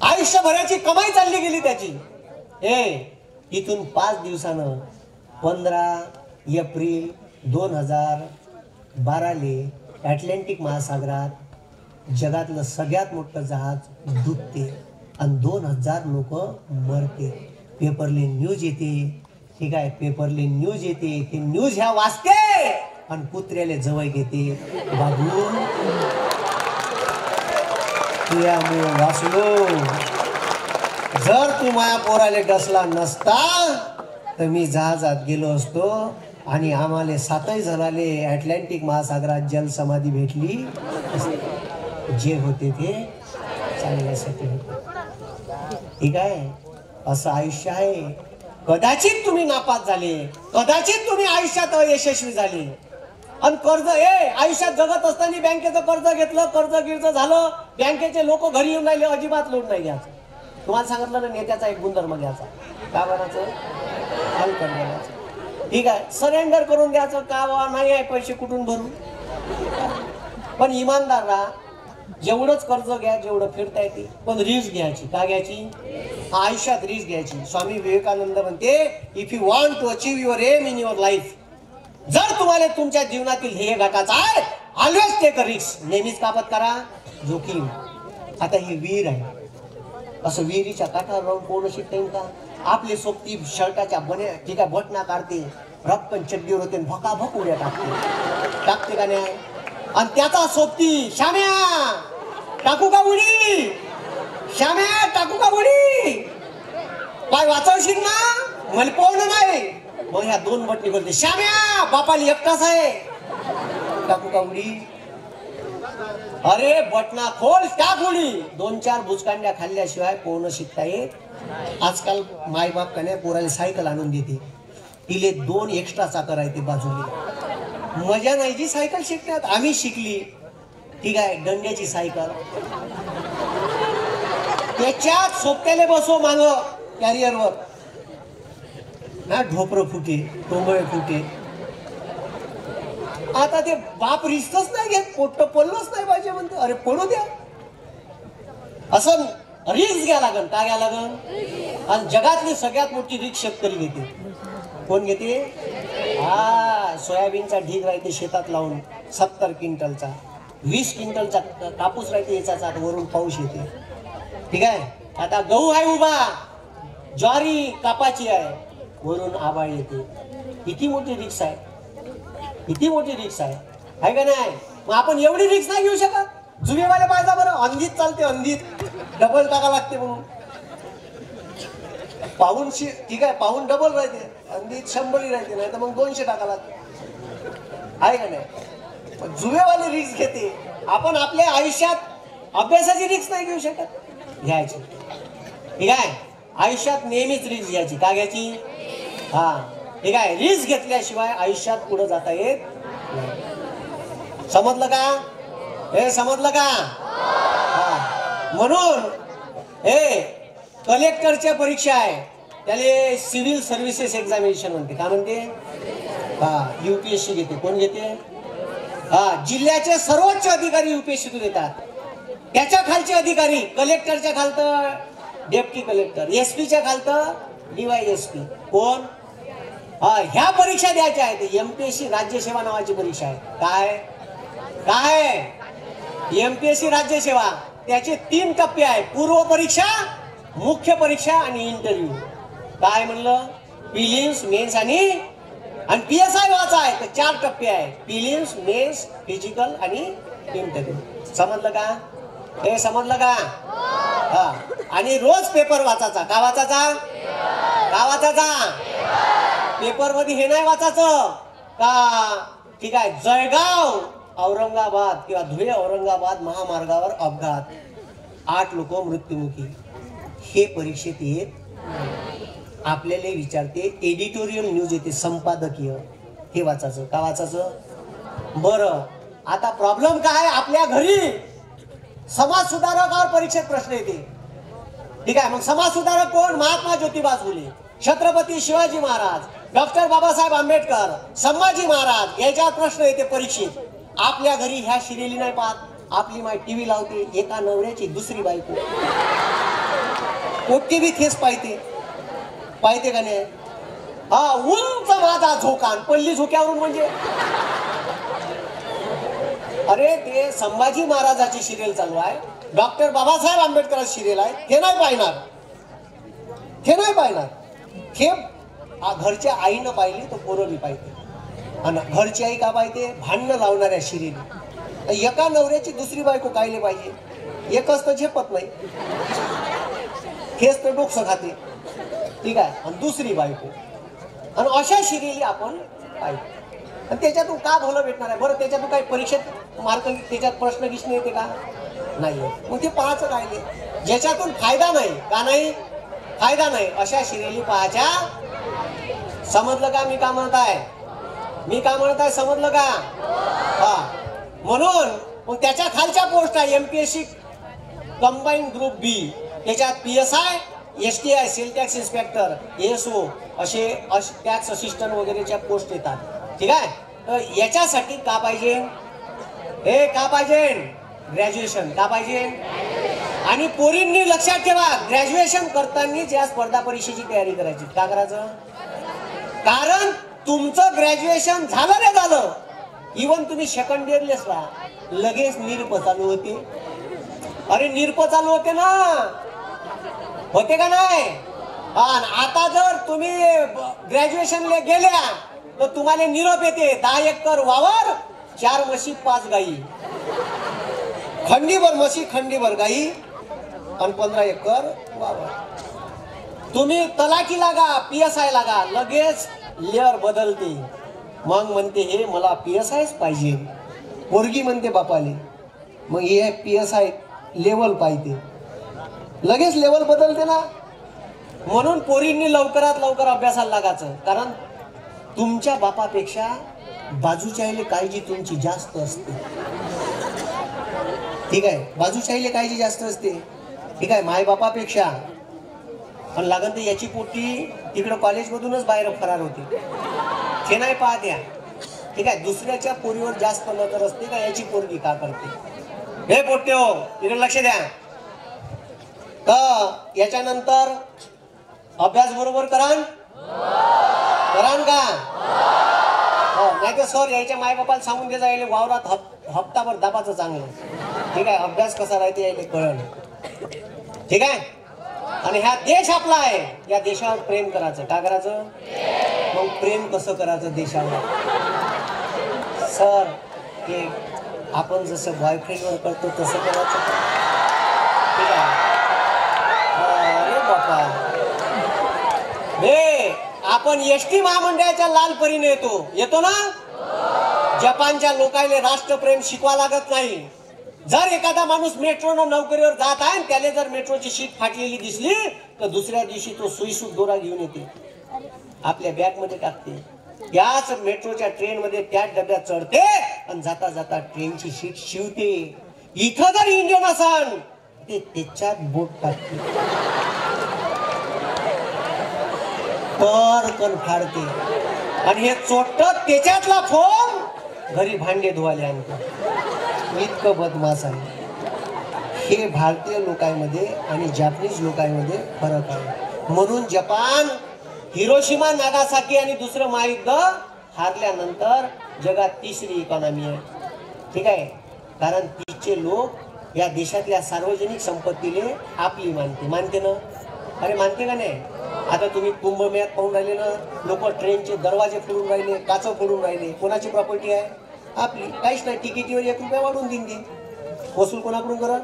Speaker 1: आयुष्यभराची कमाई चालली गेली त्याची. इथून 5 दिवसानं 15 एप्रिल 2012 अटलांटिक महासागरात जगातलं सगळ्यात मोठं जहाज डुबते आणि 2000 लोक मरते. पेपरले न्यूज येते. ठीक आहे. पेपरले न्यूज येते. ते न्यूज ह्या वाचते आणि कुत्र्याले जवळ घेते. बाबू तुझ्यामुळे वाचलो. जर तू माझ्या पोराले डसला नसता तर मी जहाजात गेलो असतो आणि आम्हाला 7 जणाले अटलांटिक महासागरात जलसमाधी भेटली. जे होते ते चांगल्यासाठी होते. ठीक आहे. असं आयुष्य आहे. कदाचित तुम्ही नापास झाले, कदाचित तुम्ही आयुष्यात अयशस्वी झाले आणि कर्ज आयुष्यात जगत असताना बँकेचं कर्ज घेतलं, कर्ज झालं, बँकेचे लोक घरी येऊन राहिले, अजिबात लोट नाही घ्यायचं. तुम्हाला सांगितलं ना, नेत्याचा एक गुणधर्म घ्यायचा. का बनायचं, हलकट बनायचं. ठीक आहे. सरेंडर करून द्यायचं. का नाही आहे पैसे कुठून भरू. पण इमानदार राहा. जेवढंच कर्ज घ्या, जेवढं फिरता येते, पण रिस्क घ्यायची. का घ्यायची? आयुष्यात रिस्क घ्यायची. स्वामी विवेकानंद म्हणते, if you want to achieve your aim in your life, जर तुम्हाला तुमच्या जीवनातील ध्येय गाठायचं आहे, ऑलवेज टेक अ रिस्क. नेहमीच कापत करा जोखीम. आता ही विहीर आहे, असं विहिरीच्या काठावर राहून कोण शिकता का? आपले सोबती शर्टाच्या बने ठीक आहे बटना काढते, रक्कन चड्डीवर होते, भकाभक उड्या टाकते का नाही? आणि त्याचा सोबती श्याम्या टाकू का उडी, श्याम्या टाकू का उडी, काय वाचवशील ना, मला पाहुणं नाही. मग ह्या दोन बटणी बोलते, श्याम्या बापाली एकटाच आहे, टाकू का उडी. अरे बटना खोल, टाक उडी. 2-4 बुचकांड्या खाल्ल्याशिवाय पोहणं शिकता येत. आजकाल मायबाप का नाही पोराला सायकल आणून देते, तिले 2 एक्स्ट्रा चाकर आहे ते बाजूला. मजा नाही जी सायकल शिकण्यात. आम्ही शिकली ठीक आहे दंड्याची सायकल, त्याच्यात सोबत्याले बसो माग कॅरियरवर ना, ढोपर फुटे, टोंगळे फुटे. आता ते बाप रिस्कच नाही घेत, पोट्ट पडलंच नाही पाहिजे म्हणते. अरे पडू द्या, असं रिस्क घ्या लागन. काय घ्या लागन? आणि जगातली सगळ्यात मोठी रिस्क शेतकरी घेते. कोण घेते? सोयाबीनचा ढीग राहते शेतात लावून 70 क्विंटलचा, 20 क्विंटलचा कापूस राहते याचा, वरून पाऊस येते. ठीक आहे. आता गहू आहे उभा, ज्वारी कापाची आहे, वरून आभाळ येते. किती मोठी रिक्स आहे, किती मोठी रिक्स आहे का नाही? मग आपण एवढी रिक्स नाही घेऊ शकत. जुवेवाले पाहिजे बरं, अंधीत चालते, अंधीत डबल टाका लागते म्हणून. पाहून ठीक आहे, पाहून डबल राहते, अंधीत 100 राहते, नाही तर मग 200 टाका लागते. आहे का नाही? जुवेवाले रिक्स घेते. आपण आपल्या आयुष्यात अभ्यासाची रिक्स नाही घेऊ शकत, घ्यायची. ठीक आहे. आयुष्यात नेहमीच रिक्स घ्यायची. का घ्यायची? ठीक आहे. रिस्क घेतल्याशिवाय आयुष्यात पुढे जाता येत नाही. समजलं का? हे समजलं का? म्हणून हे कलेक्टरच्या परीक्षा आहे, त्याला सिव्हिल सर्व्हिसेस एक्झामिनेशन म्हणते. काय म्हणते? युपीएससी घेते. कोण घेते? जिल्ह्याचे सर्वोच्च अधिकारी युपीएससी देतात. त्याच्या खालचे अधिकारी, कलेक्टरच्या खालतं डेप्टी कलेक्टर, एसपीच्या खालतं DYSP. कोण? ह्या परीक्षा द्यायच्या आहेत. एमपीएससी राज्यसेवा नावाची परीक्षा आहे. काय काय? एमपीएससी राज्यसेवा. त्याचे 3 टप्पे आहेत, पूर्व परीक्षा, मुख्य परीक्षा आणि इंटरव्ह्यू. काय म्हणलं? प्रिलिम्स, मेन्स आणि PSI व्हायचा आहे तर 4 टप्पे आहेत, प्रिलिम्स, मेन्स, फिजिकल आणि इंटरव्ह्यू. समजलं का? हे समजलं का? आणि रोज पेपर वाचायचा. का वाचायचा? का वाचायचा? पेपर मध्ये हे नाही वाचायचं का ठीक आहे जळगाव औरंगाबाद किंवा धुळे औरंगाबाद महामार्गावर अपघात, 8 लोक मृत्युमुखी. हे परीक्षेत येत. आपल्याला विचारते, एडिटोरियल न्यूज येते, संपादकीय, हे वाचायचं. का वाचायचं? बरं, आता प्रॉब्लेम काय? आपल्या घरी समाज सुधारकावर परीक्षेत प्रश्न येते. ठीक आहे. मग समाज सुधारक कोण? महात्मा ज्योतिबा फुले, छत्रपती शिवाजी महाराज, डॉक्टर बाबासाहेब आंबेडकर, संभाजी महाराज, याच्यावर प्रश्न येते परीक्षेत. आपल्या घरी ह्या सिरियली नाही पाहत. आपली माय टीव्ही लावते, एका नवऱ्याची दुसरी बायको, पोट्टी बी थेच पाहते का नाही? उंच माझा झोकान, पल्ली झोक्यावरून म्हणजे. अरे ते संभाजी महाराजाची सिरियल चालू आहे, डॉक्टर बाबासाहेब आंबेडकरांची सिरियल आहे, हे नाही पाहणार, हे नाही पाहणार. हे घरच्या आईनं पाहिली तर पोरं बी पाहिजे. आणि घरची आई का पाहिजे? भांडणं लावणाऱ्या सिरियल. एका नवऱ्याची दुसरी बायको कायले पाहिजे? एकच तर झेपत नाही, हेच तर डोकसं खाते. ठीक आहे. आणि दुसरी बायको, आणि अशा सिरियली आपण पाहिजे. आणि त्याच्यातून का भलं भेटणार आहे? बरं, त्याच्यातून काही परीक्षेत मार्क, त्याच्यात प्रश्न गिश्न येते का? नाही. मग ते पाहायचं राहिले. ज्याच्यातून फायदा नाही. का नाही? फायदा नाही अशा सिरियली पाहायच्या. समजलं का मी का म्हणत आहे? मी का म्हणत आहे समजलं का? म्हणून मग त्याच्या खालच्या पोस्ट आहे एमपीएससी कंबाईन ग्रुप बी, त्याच्यात PSI, STI sales tax inspector, ASO असे टॅक्स असिस्टंट वगैरेच्या पोस्ट येतात. ठीक आहे. तर याच्यासाठी का पाहिजे? हे का पाहिजे? ग्रॅज्युएशन का पाहिजे? आणि पोरींनी लक्षात ठेवा, ग्रॅज्युएशन करताना ज्या स्पर्धा परीक्षेची तयारी करायची. का करायचं? कारण तुमचं ग्रॅज्युएशन झालं नाही झालं, इवन तुम्ही सेकंड इयरला असला लगेच निरप चालू होते. अरे निरप चालू होते ना, होते का नाही? आता जर तुम्ही ग्रॅज्युएशनला गेल्या तर तुम्हाला निरोप येते 10 एकर वावर, 4 म्हशी 5 गाई, खंडीभर म्हशी खंडीभर गाई आणि 15 एकर वावर. तुम्ही तलाठी लागा, PSI लागा, लगेच लेअर बदलते. मग म्हणते हे मला PSIच पाहिजे. पोरगी म्हणते बापाले मग हे PSI लेवल पाहिजे, लगेच लेवल बदलते ना. म्हणून पोरींनी लवकरात लवकर अभ्यासाला लागायचं. कारण तुमच्या बापापेक्षा बाजूच्या काळजी तुमची जास्त असते. ठीक आहे, बाजूच्या काळजी जास्त असते. ठीक आहे, मायबापापेक्षा. पण लागन तर याची पोटी तिकडं कॉलेजमधूनच बाहेर फरार होते, हे नाही पाहत या. ठीक आहे, दुसऱ्याच्या पोरीवर जास्त नजर असते का याची पोरगी का करते. हे पोट्टे हो, इकडे लक्ष द्या. तर याच्यानंतर अभ्यास बरोबर करान का? नाही तर सर यायच्या मायबापाला सांगून द्यायचं यायला वावरात हप्ताभर दाबाचं चांगलं. ठीक आहे, अभ्यास कसा राहते यायला कळलं. ठीक आहे, आणि हा देश आपला आहे, या देशावर प्रेम करायचं. का करायचं? मग प्रेम कसं करायचं देशावर? सर ते आपण जसं बॉयफ्रेंडवर करतो तसं करायचं. ठीक आहे, अरे बापा हे आपण एसटी महामंडळाच्या लाल परीने येतो ना. जपानच्या लोकांना राष्ट्रप्रेम शिकवा लागत नाही. जर एखादा माणूस मेट्रोनं नोकरीवर जात आहे, त्याला जर मेट्रोची शीट फाटलेली दिसली तर दुसऱ्या दिवशी तो सुईसूत दोरा घेऊन येते, आपल्या बॅग मध्ये टाकते. त्याच मेट्रोच्या ट्रेन मध्ये त्याच डब्यात चढते आणि जाता जाता ट्रेनची शीट शिवते. इथं जर इंडियन असन ते त्याच्यात बोट टाकते, कण फाडते आणि हे चोट्ट त्याच्यातला फोन घरी भांडे धुवायला आणतो. इतकं बदमाश आहे. हे भारतीय लोकांमध्ये आणि जपानीज लोकांमध्ये फरक आहे. म्हणून जपान हिरोशिमा नागासाकी आणि दुसरं महायुद्ध हारल्यानंतर जगात तिसरी इकॉनॉमी आहे. ठीक आहे, कारण तिचे लोक या देशातल्या सार्वजनिक संपत्तीले आपली मानते ना. अरे मानते का नाही? आता तुम्ही कुंभमेळ्यात पाहून राहिले ना, लोक ट्रेनचे दरवाजे फोडून राहिले, काच फोडून राहिले. कोणाची प्रॉपर्टी आहे? आपली. काहीच नाही, तिकिटीवर 1 रुपया वाढून देईन. वसूल कोणाकडून करल?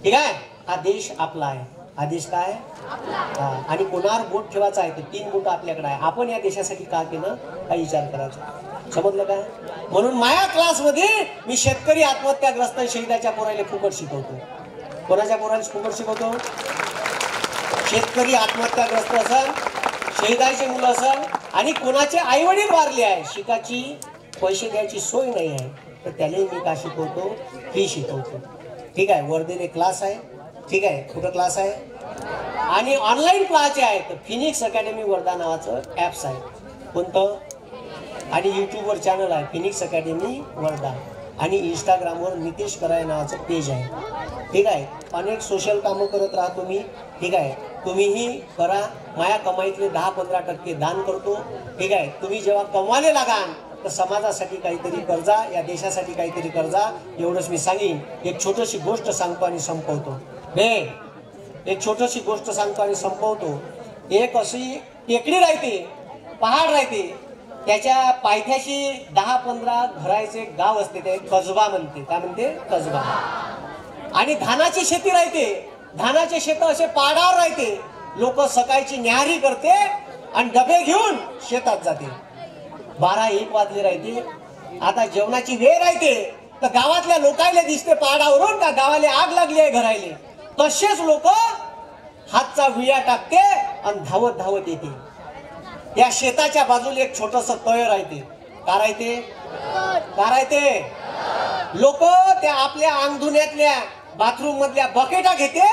Speaker 1: ठीक आहे, हा देश आपला आहे. हा देश काय आहे? आणि कोणावर बोट ठेवायचा आहे तर 3 बोट आपल्याकडे आहे. आपण या देशासाठी का केलं हा विचार करायचा. समजलं काय? म्हणून माझ्या क्लासमध्ये मी शेतकरी आत्महत्याग्रस्त शहीदाच्या पोराला फुकट शिकवतो. कोणाच्या पोराला फुकट शिकवतो? शेतकरी आत्महत्याग्रस्त असेल, शहीदाचे मुलं असेल आणि कोणाचे आई वडील वारले आहे, शिकाची पैसे द्यायची सोय नाही आहे, तर त्यालाही मी का शिकवतो? फ्री शिकवतो. ठीक आहे, वर्धेले क्लास आहे. ठीक आहे, कुठं क्लास आहे? आणि ऑनलाईन क्लास आहे तर फिनिक्स अकॅडमी वर्धा नावाचं ॲप्स आहे. कोणतं? आणि यूट्यूबवर चॅनल आहे फिनिक्स अकॅडमी वर्धा. आणि इंस्टाग्रामवर नितेश कराय नावाचं पेज आहे. ठीक आहे, अनेक सोशल कामं करत राहतो मी. ठीक आहे, तुम्हीही करा. माझ्या कमाईतले 10-15% दान करतो. ठीक आहे, तुम्ही जेव्हा कमवायला लागाल तर समाजासाठी काहीतरी कर्जा, या देशासाठी काहीतरी कर्जा. एवढंच मी सांगेन. एक छोटीशी गोष्ट सांगतो आणि संपवतो. एक छोटीशी गोष्ट सांगतो आणि संपवतो. एक अशी टेकडी राहते, पहाड राहते, त्याच्या पायथ्याशी 10-15 घराचे गाव असते, ते कसबा म्हणते. काय म्हणते? कसबा. आणि धानाची शेती राहते. धानाचे शेत असे पहाडावर राहते. लोक सकाळची न्याहारी करते आणि डबे घेऊन शेतात जाते. 12-1 वाजले राहते. आता जेवणाची वेळ राहते तर गावातल्या लोकांना दिसते पहाडावरून का गावाला आग लागली आहे घरायले. तसेच लोक हातचा विळा टाकते आणि धावत धावत येते. या शेताच्या बाजूला एक छोटस तळ राहते. का राहते? का राहते? लोक त्या आपल्या अंगधुण्यातल्या बाथरूम मधल्या बकेटा घेते,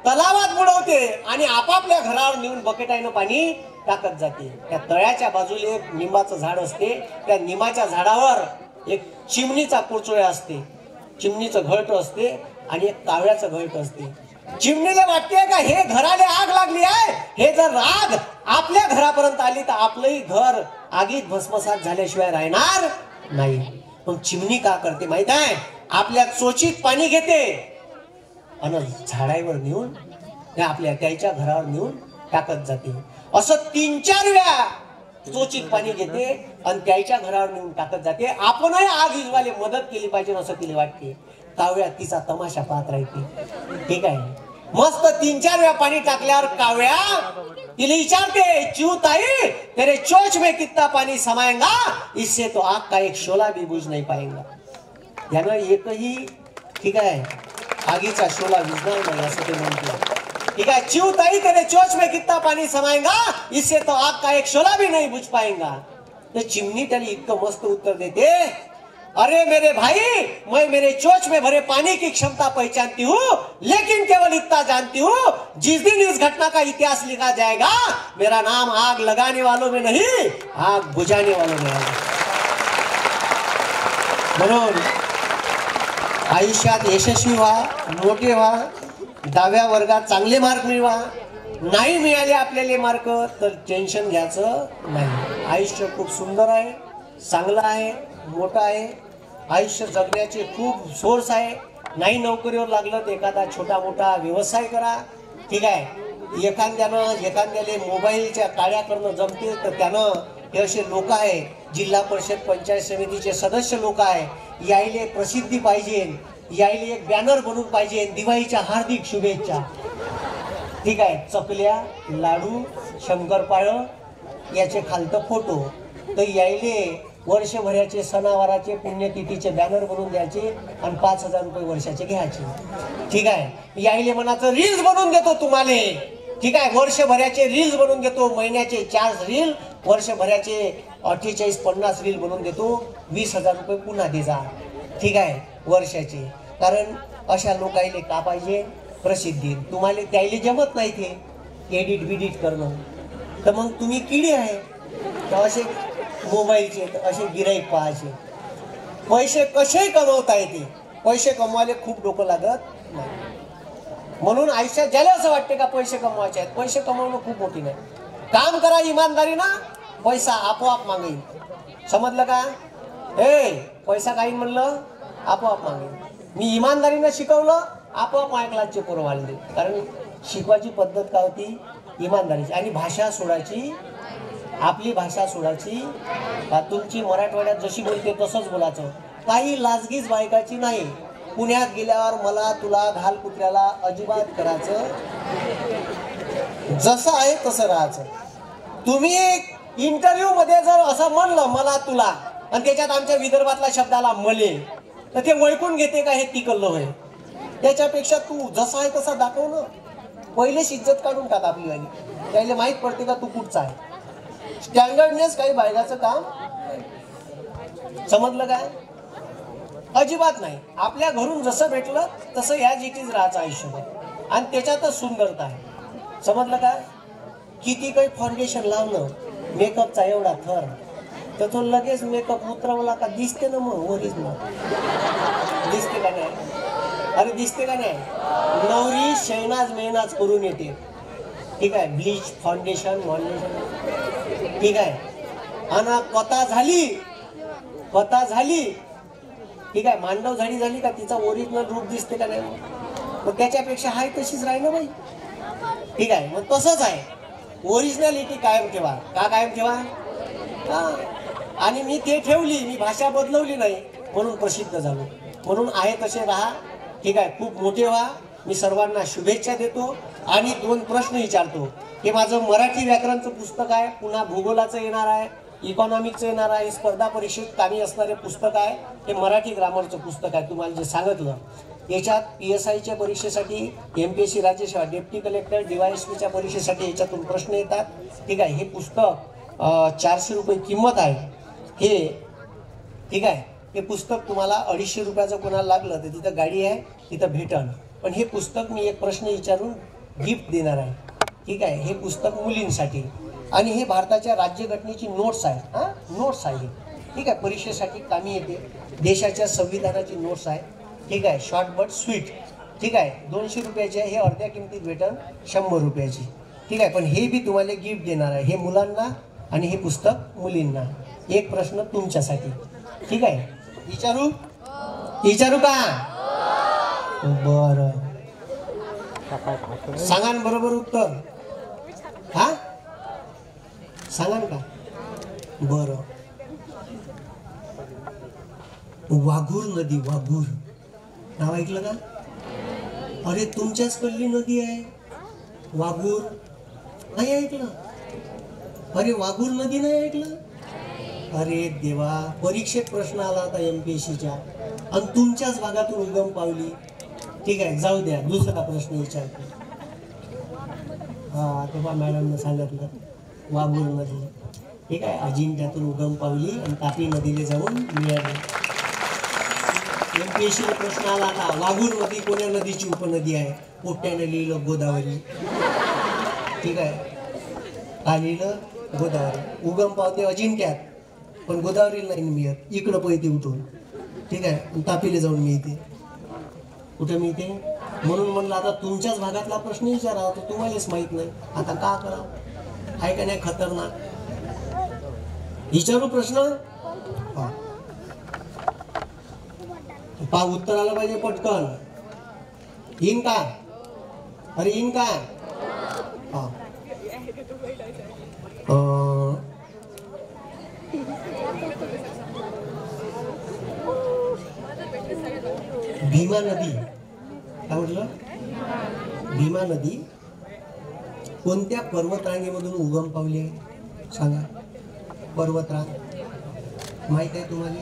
Speaker 1: तलावात बुडवते आणि आपापल्या घरावर नेऊन बकेटानं पाणी टाकत जाते. त्या तळ्याच्या बाजूला एक निंबाचं झाड असते. त्या निंबाच्या झाडावर एक चिमणीचा पुरचोळा असते. चिमणीचं घरट असते आणि एक कावळ्याचं घरट असते. चिमणीला वाटते का हे घराला आग लागली आहे, हे जर आग आपल्या घरापर्यंत आली तर आपलंही घर आगीत भस्मसात झाल्याशिवाय राहणार नाही. पण चिमणी का करते माहित आहे? आपल्या चोचीत पाणी घेते आणि झाडावर नेऊन आपल्या त्याच्या घरावर नेऊन टाकत जाते. असं 3-4 वेळा चोचीत पाणी घेते आणि त्याच्या घरावर नेऊन टाकत जाते. आपणही आग विझवायला मदत केली पाहिजे असं तिला वाटते. कावळ्या तिचा तमाशा पाहत राहते. ठीक आहे, मस्त 3-4 वेळा पाणी टाकल्यावर कावळ्या तिला विचारते, चिवताई तेरे चोच में कितना पानी समाएगा, इससे तो आग का एक शोला भी बुझ नहीं पाएगा. यानं एकही ठीक आहे आगीचा शोला विझणार नाही असं ते म्हणते. ठीक है, चिवताई तेरे चोच में कितना पानी समाएगा, इससे तो आग का एक शोला भी नहीं बुझ पाएगा. तो चिमनी त्याला इतकं मस्त उत्तर देते, अरे मेरे भाई, मैं मेरे चोच में भरे पानी की क्षमता पहचानती हूँ, लेकिन केवल इतना जानती हूँ, जिस दिन इस घटना का इतिहास लिखा जाएगा मेरा नाम आग लगाने वालों में नहीं, आग बुझाने वालों में आएगा. म्हणून आयुष्यात यशस्वी व्हा, मोठे व्हा, 10व्या वर्गात चांगले मार्क मिळवा. नाही मिळाले आपल्याला मार्क तर टेन्शन घ्यायचं नाही. आयुष्य खूप सुंदर आहे, चांगलं आहे, मोठं आहे. आयुष्य जगण्याचे खूप सोर्स आहे. नाही नोकरीवर लागलं तर एखादा छोटा मोठा व्यवसाय करा. ठीक आहे, एखाद्याले मोबाईलच्या काड्या करणं जमते तर त्यानं हे असे लोक आहे, जिल्हा परिषद पंचायत समितीचे सदस्य लोक आहे, यायले प्रसिद्धी पाहिजे, यायले एक बॅनर बनवून पाहिजे, दिवाळीच्या हार्दिक शुभेच्छा. ठीक आहे, चकल्या, लाडू, शंकरपाळ याचे खालतं फोटो, तर यायले वर्षभराचे सणावाराचे पुण्यतिथीचे बॅनर बनवून द्यायचे आणि 5,000 रुपये वर्षाचे घ्यायचे. ठीक आहे, यायले मनाचं रील्स बनवून देतो तुम्हाला. ठीक आहे, वर्षभराचे रील्स बनवून देतो, महिन्याचे 4 रील, वर्षभराचे 48-50 रील बनवून देतो, 20,000 रुपये पुन्हा दे जा. ठीक आहे, वर्षाचे. कारण अशा लोकायले का पाहिजे प्रसिद्धी. तुम्हाला त्यायले जमत नाही ते एडिट बिडिट करणं, तर मग तुम्ही किडी आहे. तर असे मोबाईलचे असे गिराईक पाहायचे. पैसे कसेही कमवता येते, पैसे कमवायला खूप डोकं लागत नाही. म्हणून आयुष्यात ज्याला असं वाटते का पैसे कमवायचे आहेत, पैसे कमवणं खूप मोठी नाही. काम करा इमानदारी ना, पैसा आपोआप मागेल. समजलं का? हे पैसा काही म्हणलं आपोआप मागेल. मी इमानदारीनं शिकवलं, आपोआप माझ्या क्लासचे पोरं वाढले. कारण शिकवायची पद्धत काय होती? इमानदारीची. आणि भाषा सोडायची, आपली भाषा सोडायची. तुमची मराठवाड्यात जशी बोलते तसंच बोलायचं. काही लाजगीच बायकाची नाही. पुण्यात गेल्यावर मला तुला घाल कुत्र्याला अजिबात करायचं, जसं आहे तसं राहायचं. तुम्ही इंटरव्ह्यू मध्ये जर असं म्हणलं मला तुला आणि त्याच्यात आमच्या विदर्भातला शब्दाला मले, तर ते ओळखून घेते का हे तिकडलं होय. त्याच्यापेक्षा तू जसा आहे तसा दाखव ना. पहिलेच इज्जत काढून टाक आपली वाली. त्याला माहीत पडते का तू कुठचा आहे. स्टँडर्डनेस काही बायगाचं काम. समजलं काय? अजिबात नाही. आपल्या घरून जसं भेटलं तसं ह्या जिटीज राहायचं आयुष्यभर, आणि त्याच्यातच सुंदरता आहे. समजलं काय? किती काही फाउंडेशन लावलं, मेकअपचा एवढा थर, तर तो लगेच मेकअप उतरवला का दिसते ना मग ओरिजिनल. दिसते का नाही? अरे दिसते का नाही? नवरी शहनाज मेहनाज करून येते. ठीक आहे, ब्लीच, फाउंडेशन, फाउंडेशन. ठीक आहे, आणि कथा झाली. ठीक आहे, मांडव झाली का तिचा ओरिजिनल रूप दिसते का नाही? मग त्याच्यापेक्षा हाय तशीच राही ना बाई. ठीक आहे, मग तसंच आहे. ओरिजिनॅलिटी कायम ठेवा. का कायम ठेवा? आणि मी ते ठेवली, मी भाषा बदलवली नाही म्हणून प्रसिद्ध झालो. म्हणून आहे तसे राहा. ठीक आहे, खूप मोठे व्हा. मी सर्वांना शुभेच्छा देतो आणि 2 प्रश्न विचारतो. हे माझं मराठी व्याकरणचं पुस्तक आहे, पुन्हा भूगोलाचं येणार आहे, इकॉनॉमिक्सचं येणार आहे, स्पर्धा परीक्षेत कामी असणारे पुस्तक आहे. हे मराठी ग्रामरचं पुस्तक आहे. तुम्हाला जे सांगितलं याच्यात PSIच्या परीक्षेसाठी, MPSC राज्यसेवा, डेप्टी कलेक्टर, DYSPच्या परीक्षेसाठी याच्यातून प्रश्न येतात. ठीक आहे, हे पुस्तक 400 रुपये किंमत आहे. हे ठीक आहे, हे पुस्तक तुम्हाला 250 रुपयाचं कोणाला लागलं तर तिथं गाडी आहे, तिथं भेटन. पण हे पुस्तक मी एक प्रश्न विचारून गिफ्ट देणार आहे. ठीक आहे, हे पुस्तक मुलींसाठी, आणि हे भारताच्या राज्यघटनेची नोट्स आहे. नोट्स आहे. ठीक आहे, परीक्षेसाठी कामी येते. देशाच्या संविधानाची नोट्स आहे. ठीक आहे, शॉर्ट बट स्वीट, ठीक आहे, 200 रुपयाची आहे, हे अर्ध्या किमतीत भेटन 100 रुपयाची, ठीक आहे. पण हे बी तुम्हाला गिफ्ट देणार आहे, हे मुलांना आणि हे पुस्तक मुलींना. एक प्रश्न तुमच्यासाठी, ठीक आहे, विचारू का? बरं, सांगा ना बरोबर उत्तर. हा, सांगा का? बरं, वाघूर नदी, वाघूर नाव ऐकलं का? अरे तुमच्याच कडली नदी आहे वाघूर, नाही ऐकलं? अरे वाघूर नदी नाही ऐकलं? अरे देवा, परीक्षेत प्रश्न आला होता MPSCच्या आणि तुमच्याच भागातून उगम पावली. ठीक आहे, जाऊ द्या, दुसरा प्रश्न विचारतो. हा, तेव्हा मॅडमनं सांगितलं वाघूर नदी, ठीक आहे, अजिंठ्यातून उगम पावली आणि तापी नदीला जाऊन मिळाली. MPSCला प्रश्न आला होता, वाघूर नदी कोण्या नदीची उपनदी आहे? पोट्यानं लिहिलं गोदावरी, ठीक आहे, का लिहिलं? गोदावरी. उगम पावते अजिंठ्यात, पण गोदावरीला नाही मिळत, इकडं पळते उठून, ठीक आहे, तापीला जाऊन मिळते. कुठं मिळते? म्हणून म्हणलं आता तुमच्याच भागातला प्रश्न विचारावा, तर तुम्हालाच माहित नाही, आता का करावं? आहे का नाही खतरनाक? विचारू प्रश्न, पा उत्तर आलं पाहिजे पटकन. येईन का? अरे येईन का? हा, भीमा नदी, काय म्हटलं? भीमा नदी कोणत्या पर्वतरांगेमधून उगम पावली आहे? सांगा. पर्वतरांग माहित आहे तुम्हाला?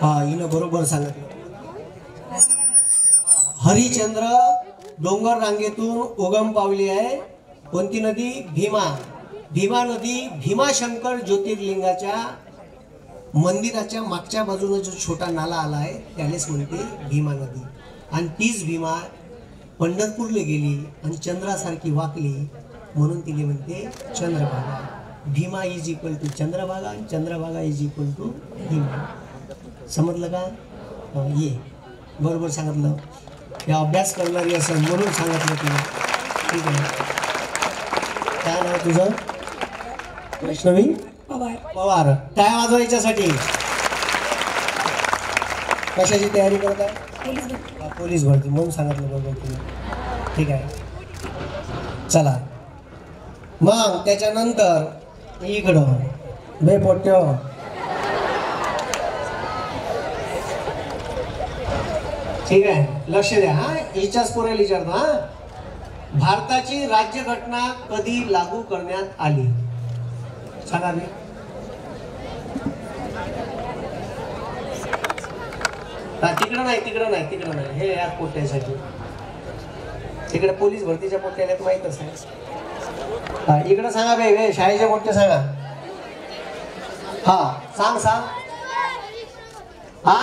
Speaker 1: हा, हिनं बरोबर सांगितलं. हरिश्चंद्र डोंगर रांगेतून उगम पावली आहे. कोणती नदी? भीमा. भीमा नदी भीमाशंकर ज्योतिर्लिंगाच्या मंदिराच्या मागच्या बाजूने जो छोटा नाला आला आहे त्यालाच म्हणते भीमा नदी. आणि तीच भीमा पंढरपूरला गेली आणि चंद्रासारखी वाकली म्हणून तिने म्हणते Chandrabhaga. Bhima is equal to Chandrabhaga आणि Chandrabhaga is equal to Bhima. समजलं का? ये बरोबर सांगितलं. या अभ्यास करणारी असं म्हणून सांगितलं तुला. ठीक आहे. काय नाव तुझं? वैष्णवी पवार. काय वाजवायच्यासाठी कशाची तयारी करत आहे? पोलीस भरती म्हणून सांगितलं बरोबर तुम्ही. ठीक आहे, चला मग त्याच्यानंतर इकडं बे पोट्यो ठीक आहे, लक्ष द्या. हा, हिच्याच पुरेल विचारतो. हा, भारताची राज्यघटना कधी लागू करण्यात आली? सांगा मी. तिकडं नाही, तिकडं नाही, तिकडं नाही, हे या पोट्यासाठी. तिकडे पोलीस भरतीच्या पोट्याला माहीतच आहे. हा, इकडं सांगा बे, शाळेच्या पोट्या सांगा. हा, सांग सांग. हा,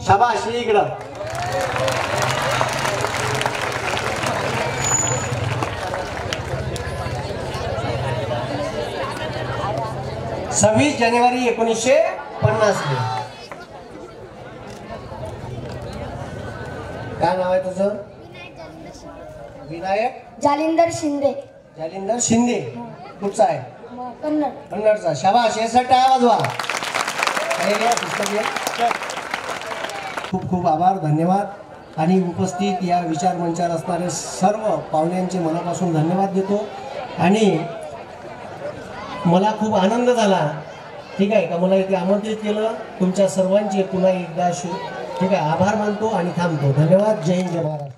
Speaker 1: शाबाश, इकडं. 26 जानेवारी 1950. काय नाव आहे तुझं? विनायक
Speaker 2: जालिंदर शिंदे.
Speaker 1: जालिंदर शिंदे. कुठचा आहे?
Speaker 2: कन्नड.
Speaker 1: कन्नडचा. शाबाश, यासाठी आवाज वा. खूप खूप आभार, धन्यवाद. आणि उपस्थित या विचार मंचावर असणारे सर्व पाहुण्यांचे मनापासून धन्यवाद देतो. आणि मला खूप आनंद झाला, ठीक आहे, का मला इथे आमंत्रित केलं. तुमच्या सर्वांचे पुन्हा एकदा ठीक आहे आभार मानतो आणि थांबतो. धन्यवाद. जय हिंद, जय महाराष्ट्र.